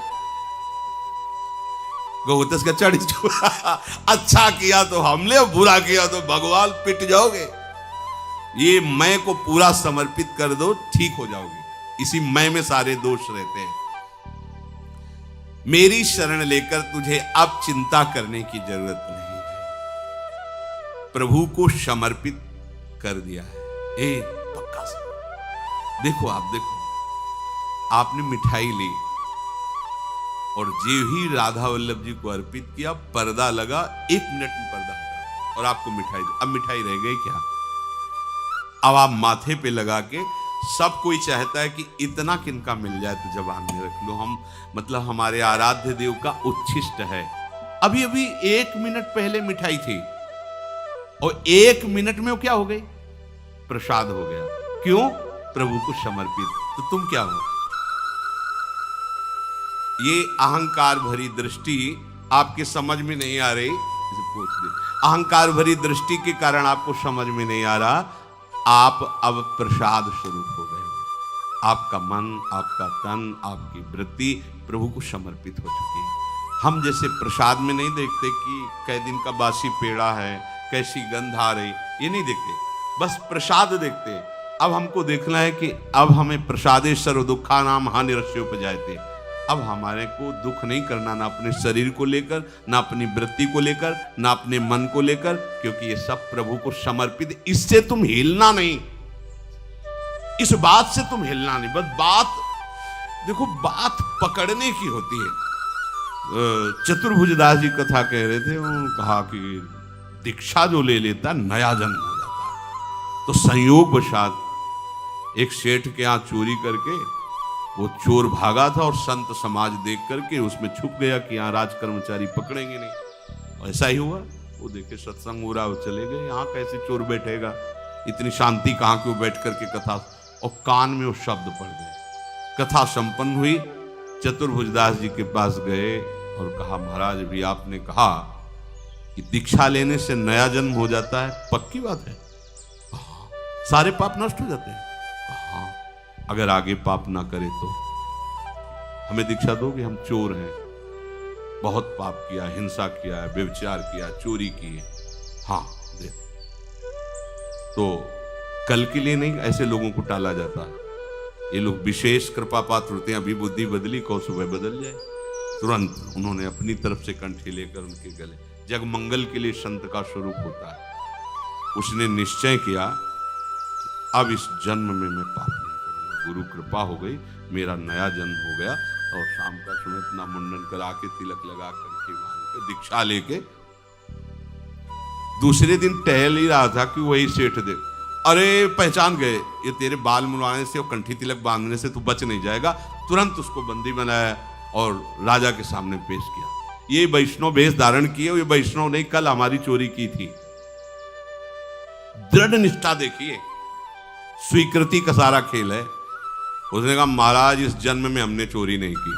गौ हत्या का चढ़ अच्छा किया तो हमने, बुरा किया तो भगवान, पिट जाओगे। ये मैं को पूरा समर्पित कर दो, ठीक हो जाओगे। इसी मैं में सारे दोष रहते हैं। मेरी शरण लेकर तुझे अब चिंता करने की जरूरत नहीं है, प्रभु को समर्पित कर दिया है। पक्का से देखो, आप देखो, आपने मिठाई ली और जो ही राधा वल्लभ जी को अर्पित किया, पर्दा लगा, 1 मिनट में पर्दा हटा और आपको मिठाई दी। अब मिठाई रह गई क्या? अब आप माथे पे लगा के, सब कोई चाहता है कि इतना किनका मिल जाए तो जबान में रख लो, हम मतलब हमारे आराध्य देव का उच्छिष्ट है। अभी अभी 1 मिनट पहले मिठाई थी और 1 मिनट में वो क्या हो गई? प्रसाद हो गया। क्यों? प्रभु को समर्पित। तो तुम क्या हो? ये अहंकार भरी दृष्टि आपके समझ में नहीं आ रही, इसे पूछ दे। अहंकार भरी दृष्टि के कारण आपको समझ में नहीं आ रहा, आप अब प्रसाद स्वरूप हो गए हो। आपका मन, आपका तन, आपकी वृत्ति प्रभु को समर्पित हो चुकी है। हम जैसे प्रसाद में नहीं देखते कि कै दिन का बासी पेड़ा है, कैसी गंध आ रही, ये नहीं देखते, बस प्रसाद देखते हैं। अब हमको देखना है कि अब हमें प्रसादे सर्व दुखा नाम हानिरस्योपजायते। अब हमारे को दुख नहीं करना, ना अपने शरीर को लेकर, ना अपनी वृत्ति को लेकर, ना अपने मन को लेकर, क्योंकि ये सब प्रभु को समर्पित। इससे तुम हिलना नहीं, इस बात से तुम हिलना नहीं। बस बात देखो, बात पकड़ने की होती है। चतुर्भुजदास जी कथा कह रहे थे, उन्होंने कहा कि दीक्षा जो ले लेता नया जन्म हो जाता है। तो संयोग वशात एक सेठ के यहाँ चोरी करके वो चोर भागा था और संत समाज देख करके उसमें छुप गया कि यहाँ राज कर्मचारी पकड़ेंगे नहीं। और ऐसा ही हुआ, वो देखे सत्संग हो रहा, वो चले गए। यहाँ कैसे चोर बैठेगा, इतनी शांति कहाँ क्यों बैठ करके कथा, और कान में वो शब्द पड़ गए। कथा संपन्न हुई, चतुर्भुजदास जी के पास गए और कहा महाराज भी आपने कहा कि दीक्षा लेने से नया जन्म हो जाता है, पक्की बात है? सारे पाप नष्ट हो जाते हैं। अगर आगे पाप ना करे तो हमें दीक्षा दोगे? हम चोर हैं, बहुत पाप किया, हिंसा किया है, व्यभिचार किया, चोरी की है। हाँ दे। तो कल के लिए नहीं ऐसे लोगों को टाला जाता। ये लोग विशेष कृपा पात्र होते हैं। अभी बुद्धि बदली, कौ सुबह बदल जाए। तुरंत उन्होंने अपनी तरफ से कंठी लेकर उनके गले, जग मंगल के लिए संत का स्वरूप होता है। उसने निश्चय किया अब इस जन्म में मैं पाप नहीं करूंगा। गुरु कृपा हो गई, मेरा नया जन्म हो गया। और शाम का समय अपना मुंडन करा के, तिलक लगा करके, बांध के, दीक्षा लेके, दूसरे दिन टहल ही रहा था कि वही सेठ दे, अरे पहचान गए, ये तेरे बाल मुड़वाने से और कंठी तिलक बांधने से तू बच नहीं जाएगा। तुरंत उसको बंदी बनाया और राजा के सामने पेश किया। ये वैष्णव वेश धारण किए, ये वैष्णव नहीं, कल हमारी चोरी की थी। दृढ़ निष्ठा देखिए, स्वीकृति का सारा खेल है। उसने कहा महाराज इस जन्म में हमने चोरी नहीं की।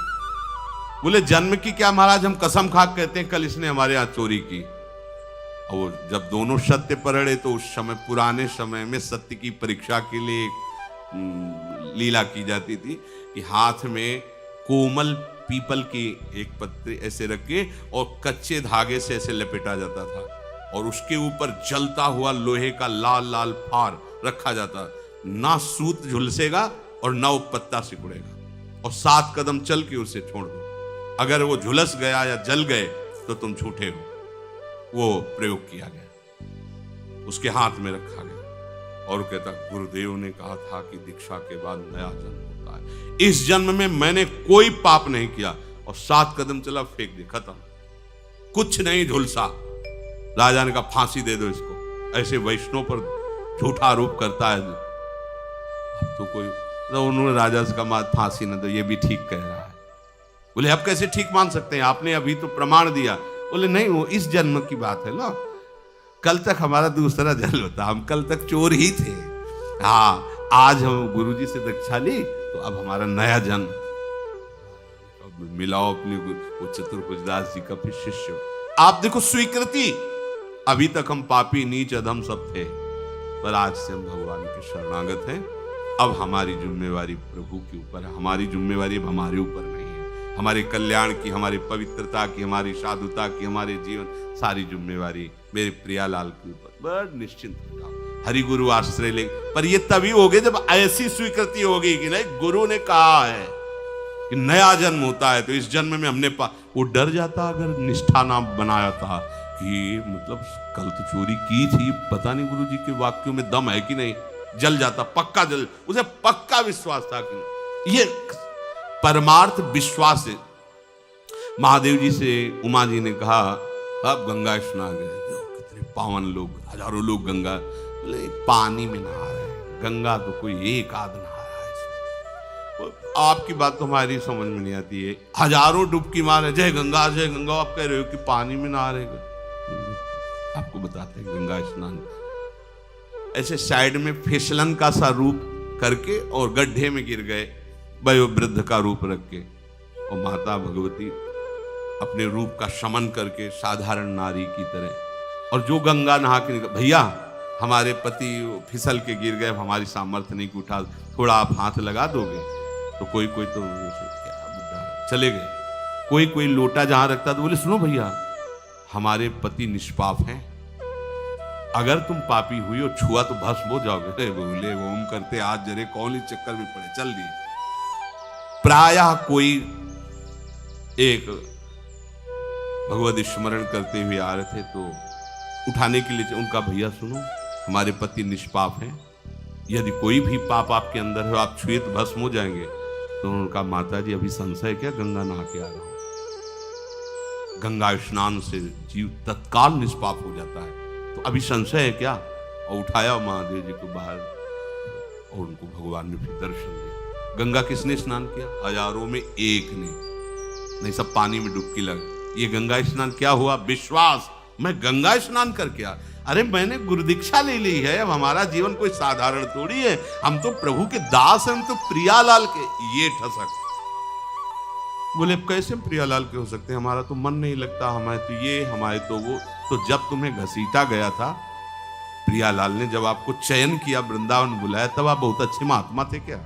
बोले जन्म की क्या महाराज, हम कसम खा कहते हैं कल इसने हमारे यहाँ चोरी की। और जब दोनों सत्य पर अड़े तो उस समय, पुराने समय में सत्य की परीक्षा के लिए लीला की जाती थी कि हाथ में कोमल पीपल की एक पत्ती ऐसे रख के और कच्चे धागे से ऐसे लपेटा जाता था और उसके ऊपर जलता हुआ लोहे का लाल लाल फार रखा जाता। ना सूत झुलसेगा और ना वो पत्ता सिकुड़ेगा, और 7 कदम चल के उसे छोड़ दो। अगर वो झुलस गया या जल गए तो तुम झूठे हो। वो प्रयोग किया गया, उसके हाथ में रखा गया और कहता गुरुदेव ने कहा था कि दीक्षा के बाद नया जन्म होता है। इस जन्म में मैंने कोई पाप नहीं किया, और 7 कदम चला, फेंक दे, खत्म, कुछ नहीं झुलसा। राजा ने कहा फांसी दे दो इसको, ऐसे वैष्णव पर झूठा आरोप करता है। अब तो कोई, तो उन्होंने राजा से कहा फांसी न दो, ये भी ठीक कह रहा है। बोले अब कैसे ठीक मान सकते हैं, आपने अभी तो प्रमाण दिया। बोले नहीं, वो इस जन्म की बात है ना, कल तक हमारा दूसरा जन्म होता, हम कल तक चोर ही थे। हाँ, आज हम गुरुजी से दीक्षा ली तो अब हमारा नया जन्म। मिलाओ अपने वो चतुर्भुजदास जी का फिर शिष्य। आप देखो स्वीकृति, अभी तक हम पापी नीच अधम सब थे, पर आज से हम भगवान के शरणागत हैं। अब हमारी जिम्मेवारी प्रभु के ऊपर है, हमारी जिम्मेवारी अब हमारे ऊपर नहीं है। हमारे कल्याण की, हमारी पवित्रता की, हमारी साधुता की, हमारे जीवन, सारी जिम्मेवारी मेरे प्रियालाल के ऊपर। बड़ निश्चिंत हो जाओ, हरि गुरु आश्रय ले। पर ये तभी होगे जब ऐसी स्वीकृति होगी कि नहीं, गुरु ने कहा है कि नया जन्म होता है, तो इस जन्म में हमने वो डर जाता अगर निष्ठा ना बनाया था कि मतलब कल तो चोरी की थी, पता नहीं गुरु जी के वाक्यों में दम है कि नहीं, जल जाता, पक्का जल, उसे पक्का विश्वास था कि नहीं। ये परमार्थ विश्वास है। महादेव जी से उमा जी ने कहा अब गंगा स्नान गए, कितने पावन लोग, हजारों लोग गंगा, बोले पानी में नहा रहे हैं, गंगा तो कोई एक आध नहा रहा है इसमें। आपकी बात तो हमारी समझ में नहीं आती है, हजारों डुबकी मारे जय गंगा, आप कह रहे हो कि पानी में नहा रहे। आपको बताते हैं गंगा स्नान ऐसे साइड में फिसलन का सा रूप करके और गड्ढे में गिर गए, वयोवृद्ध का रूप रख के, और माता भगवती अपने रूप का शमन करके साधारण नारी की तरह, और जो गंगा नहा के निकल, भैया हमारे पति फिसल के गिर गए, हमारी सामर्थ्य नहीं कि उठा, थोड़ा आप हाथ लगा दोगे। तो कोई कोई तो चले गए, कोई कोई लोटा जहां रखता तो बोले सुनो भैया हमारे पति निष्पाप हैं, अगर तुम पापी हुई और छुआ तो भस्म हो जाओगे। बोले ओम करते आज जरे कौन इस चक्कर में पड़े, चल दिए। प्रायः कोई एक भगवत स्मरण करते हुए आ रहे थे तो उठाने के लिए उनका, भैया सुनो हमारे पति निष्पाप हैं, यदि कोई भी पाप आपके अंदर हो आप छुए तो भस्म हो जाएंगे। तो उनका माता जी अभी संशय क्या, गंगा नहा के आ रहा हूं। गंगा स्नान से जीव तत्काल निष्पाप हो जाता है, तो अभी संशय है क्या। और उठाया महादेव जी को बाहर और उनको भगवान ने फिर दर्शन दिया। गंगा किसने स्नान किया, हजारों में एक ने, नहीं सब पानी में डुबकी लगे। ये गंगा स्नान क्या हुआ, विश्वास, मैं गंगा स्नान करके आ, अरे मैंने गुरु दीक्षा ले ली है, अब हमारा जीवन कोई साधारण थोड़ी है, हम तो प्रभु के दास हैं, हम तो प्रियालाल के। ये ठसक, बोले कैसे प्रियालाल के हो सकते हैं, हमारा तो मन नहीं लगता, हमारे तो ये, हमारे तो वो। तो जब तुम्हें घसीटा गया था, प्रियालाल ने जब आपको चयन किया, वृंदावन बुलाया, तब आप बहुत अच्छे महात्मा थे क्या।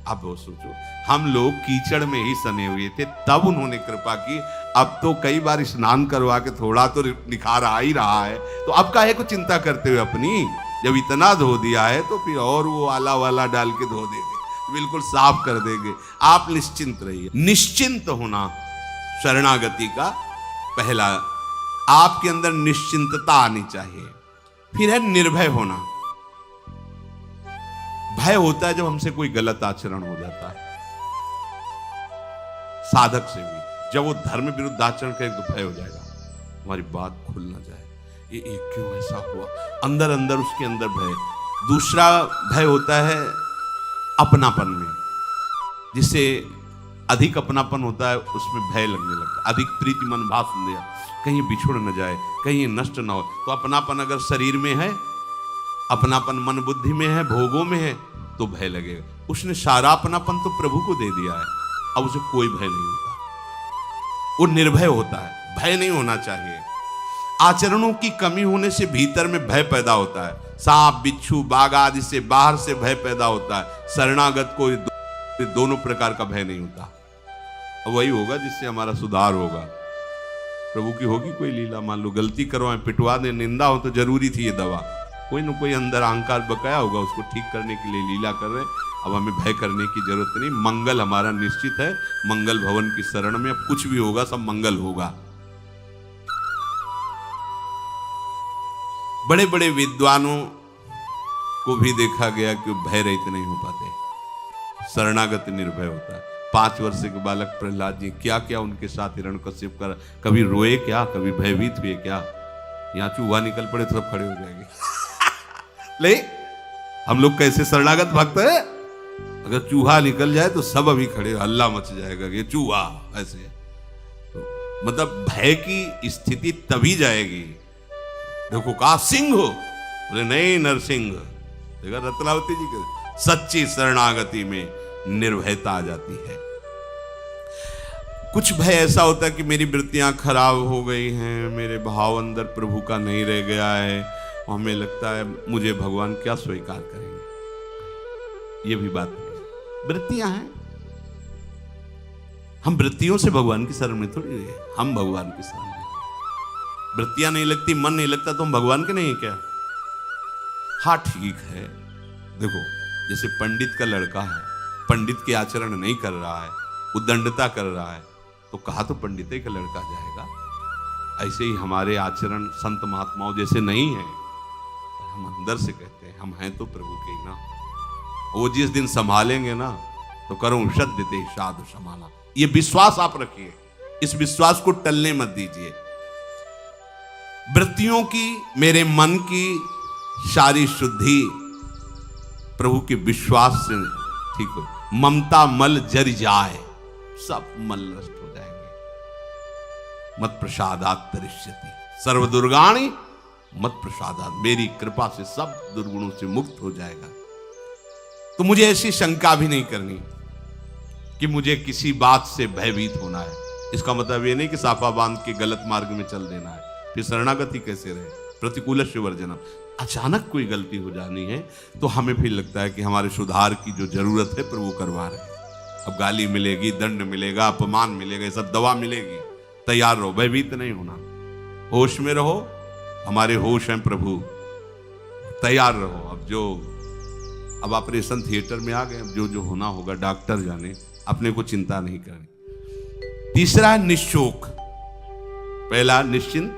अब वो सोचो, हम लोग कीचड़ में ही सने हुए थे, तब उन्होंने कृपा की। अब तो कई बार स्नान करवा के थोड़ा तो निखार आ ही रहा है, तो अब काहे को चिंता करते हुए अपनी, जब इतना धो दिया है तो फिर और वो आला वाला डाल के धो देंगे, बिल्कुल साफ कर देंगे। आप निश्चिंत रहिए। निश्चिंत होना शरणागति का पहला, आपके अंदर निश्चिंतता आनी चाहिए। फिर है निर्भय होना। भय होता है जब हमसे कोई गलत आचरण हो जाता है, साधक से भी जब वो धर्म विरुद्ध आचरण करे तो भय हो जाएगा, हमारी बात खुल ना जाए, ये क्यों ऐसा हुआ, अंदर अंदर उसके अंदर भय। दूसरा भय होता है अपनापन में, जिससे अधिक अपनापन होता है उसमें भय लगने लगता है, अधिक प्रीति मन भाव सुन लिया, कहीं बिछुड़ न जाए, कहीं नष्ट ना हो। तो अपनापन अगर शरीर में है, अपनापन मन बुद्धि में है, भोगों में है, तो भय लगेगा। उसने सारा अपनापन तो प्रभु को दे दिया है, अब उसे कोई भय नहीं होता, वो निर्भय होता है। भय नहीं होना चाहिए। आचरणों की कमी होने से भीतर में भय पैदा होता है। सांप, बिच्छू, बाघ आदि से बाहर से भय पैदा होता है। शरणागत को दोनों प्रकार का भय नहीं होता। वही होगा जिससे हमारा सुधार होगा। प्रभु की होगी कोई लीला, मान लो गलती करवाएं, पिटवा दें, निंदा हो तो जरूरी थी ये दवा, कोई ना कोई अंदर अहंकार बकाया होगा, उसको ठीक करने के लिए लीला कर रहे। अब हमें भय करने की जरूरत नहीं, मंगल हमारा निश्चित है। मंगल भवन की शरण में अब कुछ भी होगा सब मंगल होगा। बड़े बड़े विद्वानों को भी देखा गया कि भय रहित नहीं हो पाते, शरणागत निर्भय होता है। 5 वर्ष के बालक प्रहलाद जी, क्या क्या उनके साथ हिरण्यकश्यप कर, कभी रोए क्या, कभी भयभीत हुए क्या? यहाँ चूहा निकल पड़े तो सब खड़े हो जाएंगे। ले हम लोग कैसे शरणागत भक्त है, अगर चूहा निकल जाए तो सब अभी खड़े, हल्ला मच जाएगा कि चूहा ऐसे। तो मतलब भय की स्थिति तभी जाएगी। देखो कहा सिंह हो, बोले नहीं नरसिंह। देखा रत्नावती जी के सच्ची शरणागति में निर्भयता आ जाती है। कुछ भय ऐसा होता है कि मेरी वृत्तियां खराब हो गई हैं, मेरे भाव अंदर प्रभु का नहीं रह गया है, और हमें लगता है मुझे भगवान क्या स्वीकार करेंगे। ये भी बात नहीं, वृत्तियां हैं, हम वृत्तियों से भगवान की शरण में थोड़ी रहे, हम भगवान की शरण में। वृत्तियां नहीं लगती, मन नहीं लगता तो हम भगवान के नहीं है क्या? हाँ ठीक है, देखो जैसे पंडित का लड़का है, पंडित के आचरण नहीं कर रहा है, उद्दंडता कर रहा है, तो कहा तो पंडित का लड़का जाएगा। ऐसे ही हमारे आचरण संत महात्माओं जैसे नहीं है, हम अंदर से कहते हैं हम हैं तो प्रभु के ही ना। वो जिस दिन संभालेंगे ना तो करूं शद्यते साधु संभाला, ये विश्वास आप रखिए, इस विश्वास को टलने मत दीजिए। वृत्तियों की, मेरे मन की सारी शुद्धि प्रभु के विश्वास से ठीक हो। ममता मल जर जाए, सब मल नष्ट हो जाएंगे। मत प्रसादात तरिष्यति सर्व दुर्गाणि मत प्रसादात, मेरी कृपा से सब दुर्गुणों से मुक्त हो जाएगा। तो मुझे ऐसी शंका भी नहीं करनी कि मुझे किसी बात से भयभीत होना है। इसका मतलब ये नहीं कि साफा बांध के गलत मार्ग में चल देना है, फिर शरणागति कैसे रहे। प्रतिकूलस्य वर्जनम, अचानक कोई गलती हो जानी है तो हमें फिर लगता है कि हमारे सुधार की जो जरूरत है प्रभु करवा रहे हैं। अब गाली मिलेगी, दंड मिलेगा, अपमान मिलेगा, ये सब दवा मिलेगी, तैयार रहो, भयभीत नहीं होना, होश में रहो, हमारे होश हैं प्रभु, तैयार रहो। अब ऑपरेशन थिएटर में आ गए, अब जो जो होना होगा डॉक्टर जाने, अपने को चिंता नहीं करनी। तीसरा निश्चोक, पहला निश्चिंत,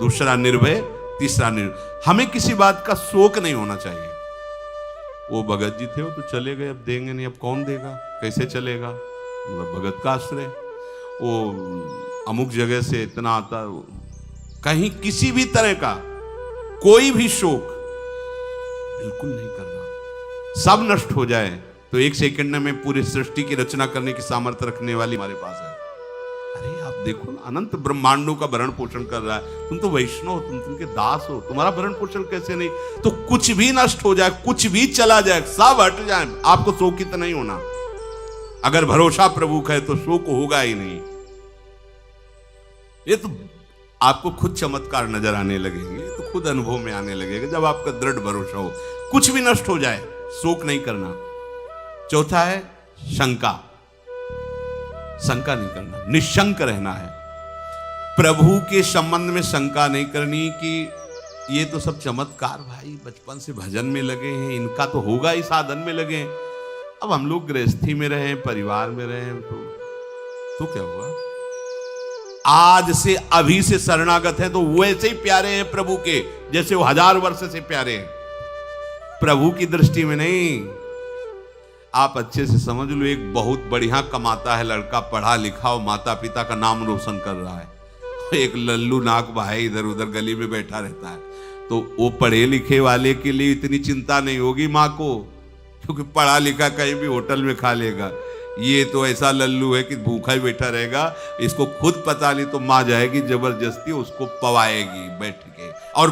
दूसरा निर्भय, तीसरा निर्भय। हमें किसी बात का शोक नहीं होना चाहिए। वो भगत जी थे, वो तो चले गए, अब देंगे नहीं, अब कौन देगा, कैसे चलेगा, मतलब भगत का आश्रय, वो अमुक जगह से इतना आता, कहीं किसी भी तरह का कोई भी शोक बिल्कुल नहीं करना। सब नष्ट हो जाए तो 1 सेकंड में पूरी सृष्टि की रचना करने की सामर्थ्य रखने वाली हमारे पास है। अरे आप देखो ना, अनंत ब्रह्मांडों का भरण पोषण कर रहा है, तुम तो वैष्णव हो, तुम तुमके दास हो, तुम्हारा भरण पोषण कैसे नहीं? तो कुछ भी नष्ट हो जाए, कुछ भी चला जाए, सब हट जाए, आपको शोकित नहीं होना। अगर भरोसा प्रभु का है तो शोक होगा ही नहीं। ये तो आपको खुद चमत्कार नजर आने लगेंगे, तो खुद अनुभव में आने लगेगा जब आपका दृढ़ भरोसा हो। कुछ भी नष्ट हो जाए, शोक नहीं करना। चौथा है शंका, शंका नहीं करना, निशंक रहना है। प्रभु के संबंध में शंका नहीं करनी कि ये तो सब चमत्कार भाई बचपन से भजन में लगे हैं, इनका तो होगा ही, साधन में लगे हैं। अब हम लोग गृहस्थी में रहे, परिवार में रहे, तो क्या हुआ? आज से अभी से शरणागत हैं तो वैसे ही प्यारे हैं प्रभु के जैसे वो 1000 वर्ष से प्यारे हैं। प्रभु की दृष्टि में नहीं। आप अच्छे से समझ लो, एक बहुत बढ़िया कमाता है लड़का, पढ़ा लिखा और माता पिता का नाम रोशन कर रहा है, एक लल्लू नाक भाई इधर उधर गली में बैठा रहता है, तो वो पढ़े लिखे वाले के लिए इतनी चिंता नहीं होगी माँ को, क्योंकि पढ़ा लिखा कहीं भी होटल में खा लेगा। ये तो ऐसा लल्लू है कि भूखा ही बैठा रहेगा, इसको खुद पता नहीं तो माँ जाएगी जबरदस्ती उसको पवाएगी बैठ के, और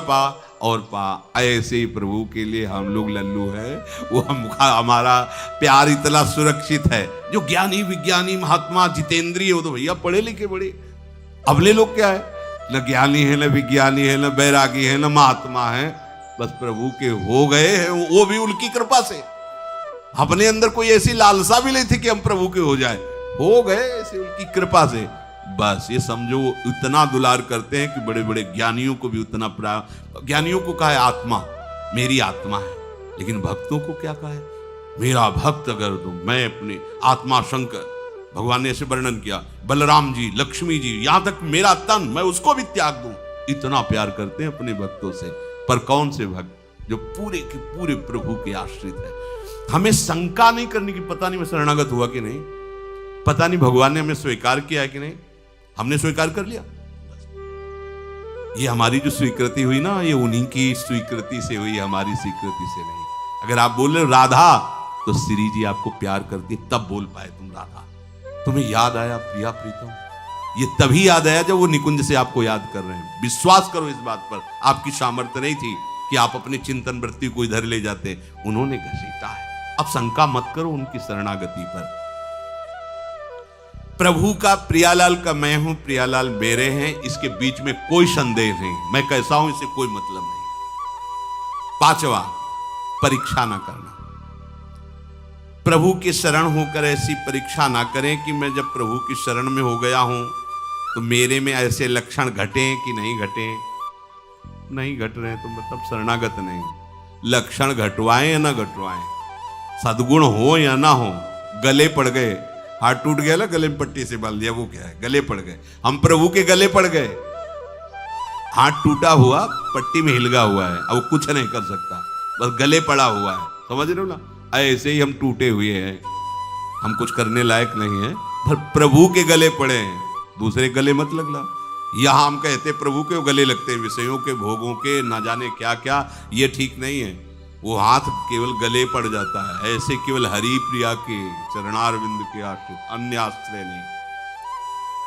और पा। ऐसे ही प्रभु के लिए हम लोग लल्लू है। वो हमारा प्यार इतना सुरक्षित है। जो ज्ञानी विज्ञानी महात्मा जितेंद्रिय वो तो भैया पढ़े लिखे बड़े, अबले लोग क्या है, न ज्ञानी है न विज्ञानी है न बैरागी है न महात्मा है, बस प्रभु के हो गए हैं, वो भी उनकी कृपा से। अपने अंदर कोई ऐसी लालसा भी नहीं थी कि हम प्रभु के हो जाए, हो गए ऐसे उनकी कृपा से। बस ये समझो वो इतना दुलार करते हैं कि बड़े बड़े ज्ञानियों को भी उतना ज्ञानियों को कहा है आत्मा, मेरी आत्मा है, लेकिन भक्तों को क्या कहा है, मेरा भक्त अगर तो मैं अपने आत्मा शंकर, भगवान ने ऐसे वर्णन किया, बलराम जी, लक्ष्मी जी, यहां तक मेरा तन मैं उसको भी त्याग दूं। इतना प्यार करते हैं अपने भक्तों से। पर कौन से भक्त, जो पूरे के पूरे प्रभु के आश्रित है। हमें शंका नहीं करने की, पता नहीं मैं शरणागत हुआ कि नहीं, पता नहीं भगवान ने हमें स्वीकार किया है कि नहीं, हमने स्वीकार कर लिया। ये हमारी जो स्वीकृति हुई ना, ये उन्हीं की स्वीकृति से हुई, हमारी स्वीकृति से नहीं। अगर आप बोल रहे हो राधा, तो श्री जी आपको प्यार करती तब बोल पाए तुम राधा। तुम्हें याद आया प्रिया प्रीतम, ये तभी याद आया जब वो निकुंज से आपको याद कर रहे हैं। विश्वास करो इस बात पर, आपकी सामर्थ्य नहीं थी कि आप अपने चिंतन वृत्ति को इधर ले जाते, उन्होंने घसीटा है। अब शंका मत करो उनकी शरणागति पर। प्रभु का प्रियालाल का मैं हूं, प्रियालाल मेरे हैं, इसके बीच में कोई संदेह नहीं। मैं कैसा हूं इससे कोई मतलब नहीं। पांचवा, परीक्षा ना करना। प्रभु की शरण होकर ऐसी परीक्षा ना करें कि मैं जब प्रभु की शरण में हो गया हूं तो मेरे में ऐसे लक्षण घटे कि नहीं घटे। नहीं घट रहे तो मतलब शरणागत नहीं। लक्षण घटवाएं या ना घटवाएं, सद्गुण हो या ना हो, गले पड़ गए, हाथ टूट गया ना, गले में पट्टी से बांध दिया, वो क्या है, गले पड़ गए। हम प्रभु के गले पड़ गए, हाथ टूटा हुआ पट्टी में हिलगा हुआ है, अब कुछ नहीं कर सकता, बस गले पड़ा हुआ है। समझ रहे हो ना, ऐसे ही हम टूटे हुए हैं, हम कुछ करने लायक नहीं है, पर प्रभु के गले पड़े हैं, दूसरे गले मत लगना। यहां हम कहते प्रभु के गले लगते हैं, विषयों के, भोगों के, ना जाने क्या क्या, ये ठीक नहीं है। वो हाथ केवल गले पड़ जाता है, ऐसे केवल हरि प्रिया के चरणारविंद के आश्रित, अन्य आश्रय नहीं।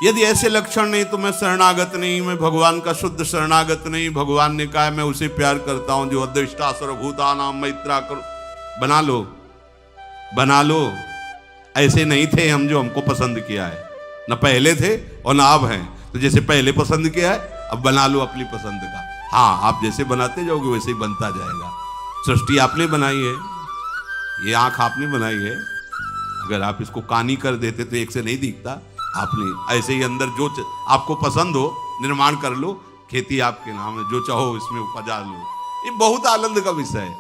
यदि ऐसे लक्षण नहीं तो मैं शरणागत नहीं, मैं भगवान का शुद्ध शरणागत नहीं। भगवान ने कहा मैं उसे प्यार करता हूं जो अद्वेष्टा सर्वभूतानां मैत्रा करो। बना लो, बना लो। ऐसे नहीं थे हम जो हमको पसंद किया है, न पहले थे और न अब हैं। तो जैसे पहले पसंद किया है, अब बना लो अपनी पसंद का। हाँ, आप जैसे बनाते जाओगे वैसे ही बनता जाएगा। सृष्टि आपने बनाई है, ये आंख आपने बनाई है, अगर आप इसको कानी कर देते तो एक से नहीं दिखता। आपने ऐसे ही अंदर जो आपको पसंद हो निर्माण कर लो, खेती आपके नाम है, जो चाहो इसमें उपजा लो। ये बहुत आनंद का विषय है,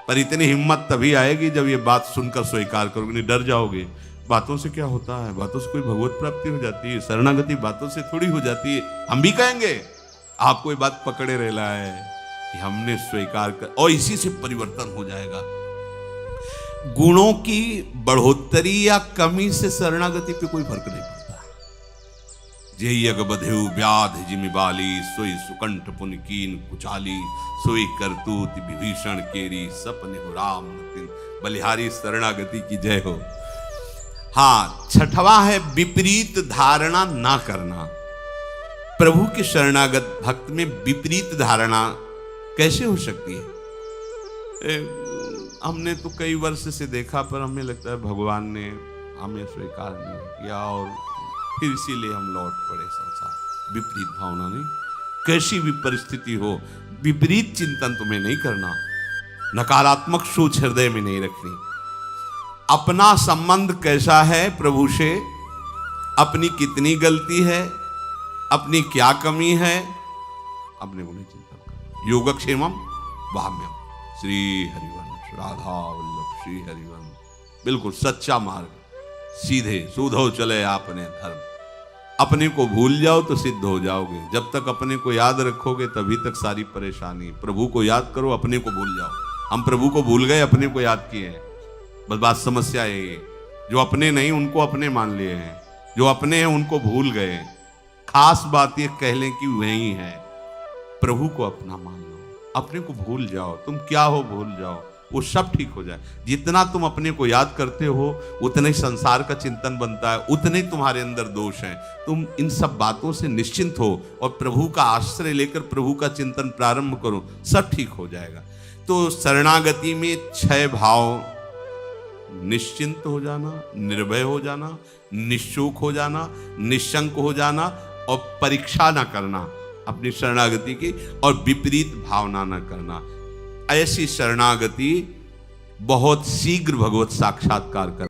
पर इतनी हिम्मत तभी आएगी जब ये बात सुनकर स्वीकार करोगे, नहीं डर जाओगे। बातों से क्या होता है, बातों से कोई भगवत प्राप्ति हो जाती है, शरणागति बातों से थोड़ी हो जाती है। हम भी कहेंगे, आपको ये बात पकड़े रहना है कि हमने स्वीकार कर, और इसी से परिवर्तन हो जाएगा। गुणों की बढ़ोतरी या कमी से शरणागति पे कोई फर्क नहीं पड़ता। जे यग बधेउ व्याध जिमि बाली, सोई सुकंठ पुन कीन कुचाली, सोई करतूत विभीषण केरी, सपने हो राम नतिन। बलिहारी शरणागति की जय हो। हाँ, छठवां है विपरीत धारणा ना करना। प्रभु के शरणागत भक्त में विपरीत धारणा कैसे हो सकती है? हमने तो कई वर्ष से देखा, पर हमें लगता है भगवान ने हमें स्वीकार नहीं किया और फिर इसीलिए हम लौट पड़े संसार। विपरीत भावना नहीं, कैसी भी परिस्थिति हो विपरीत चिंतन तुम्हें नहीं करना, नकारात्मक सोच हृदय में नहीं रखनी। अपना संबंध कैसा है प्रभु से, अपनी कितनी गलती है, अपनी क्या कमी है, अपने को नहीं चिंतन करना। योगक्षेमम वाम्यम, श्री हरिवंश राधा वल्लभ श्री हरिवंश। बिल्कुल सच्चा मार्ग, सीधे सूधो चले आपने धर्म। अपने को भूल जाओ तो सिद्ध हो जाओगे। जब तक अपने को याद रखोगे तभी तक सारी परेशानी। प्रभु को याद करो, अपने को भूल जाओ। हम प्रभु को भूल गए, अपने को याद किए हैं, बस बात समस्या है ये। जो अपने नहीं उनको अपने मान लिए हैं, जो अपने हैं उनको भूल गए। खास बात ये कह लें कि वही है, प्रभु को अपना मान लो, अपने को भूल जाओ। तुम क्या हो भूल जाओ, वो सब ठीक हो जाए। जितना तुम अपने को याद करते हो उतने संसार का चिंतन बनता है, उतने तुम्हारे अंदर दोष हैं। तुम इन सब बातों से निश्चिंत हो और प्रभु का आश्रय लेकर प्रभु का चिंतन प्रारंभ करो, सब ठीक हो जाएगा। तो शरणागति में 6 भाव: निश्चिंत हो जाना, निर्भय हो जाना, निश्चूक हो जाना, निशंक हो जाना और परीक्षा ना करना अपनी शरणागति की, और विपरीत भावना न करना। ऐसी शरणागति बहुत शीघ्र भगवत साक्षात्कार कर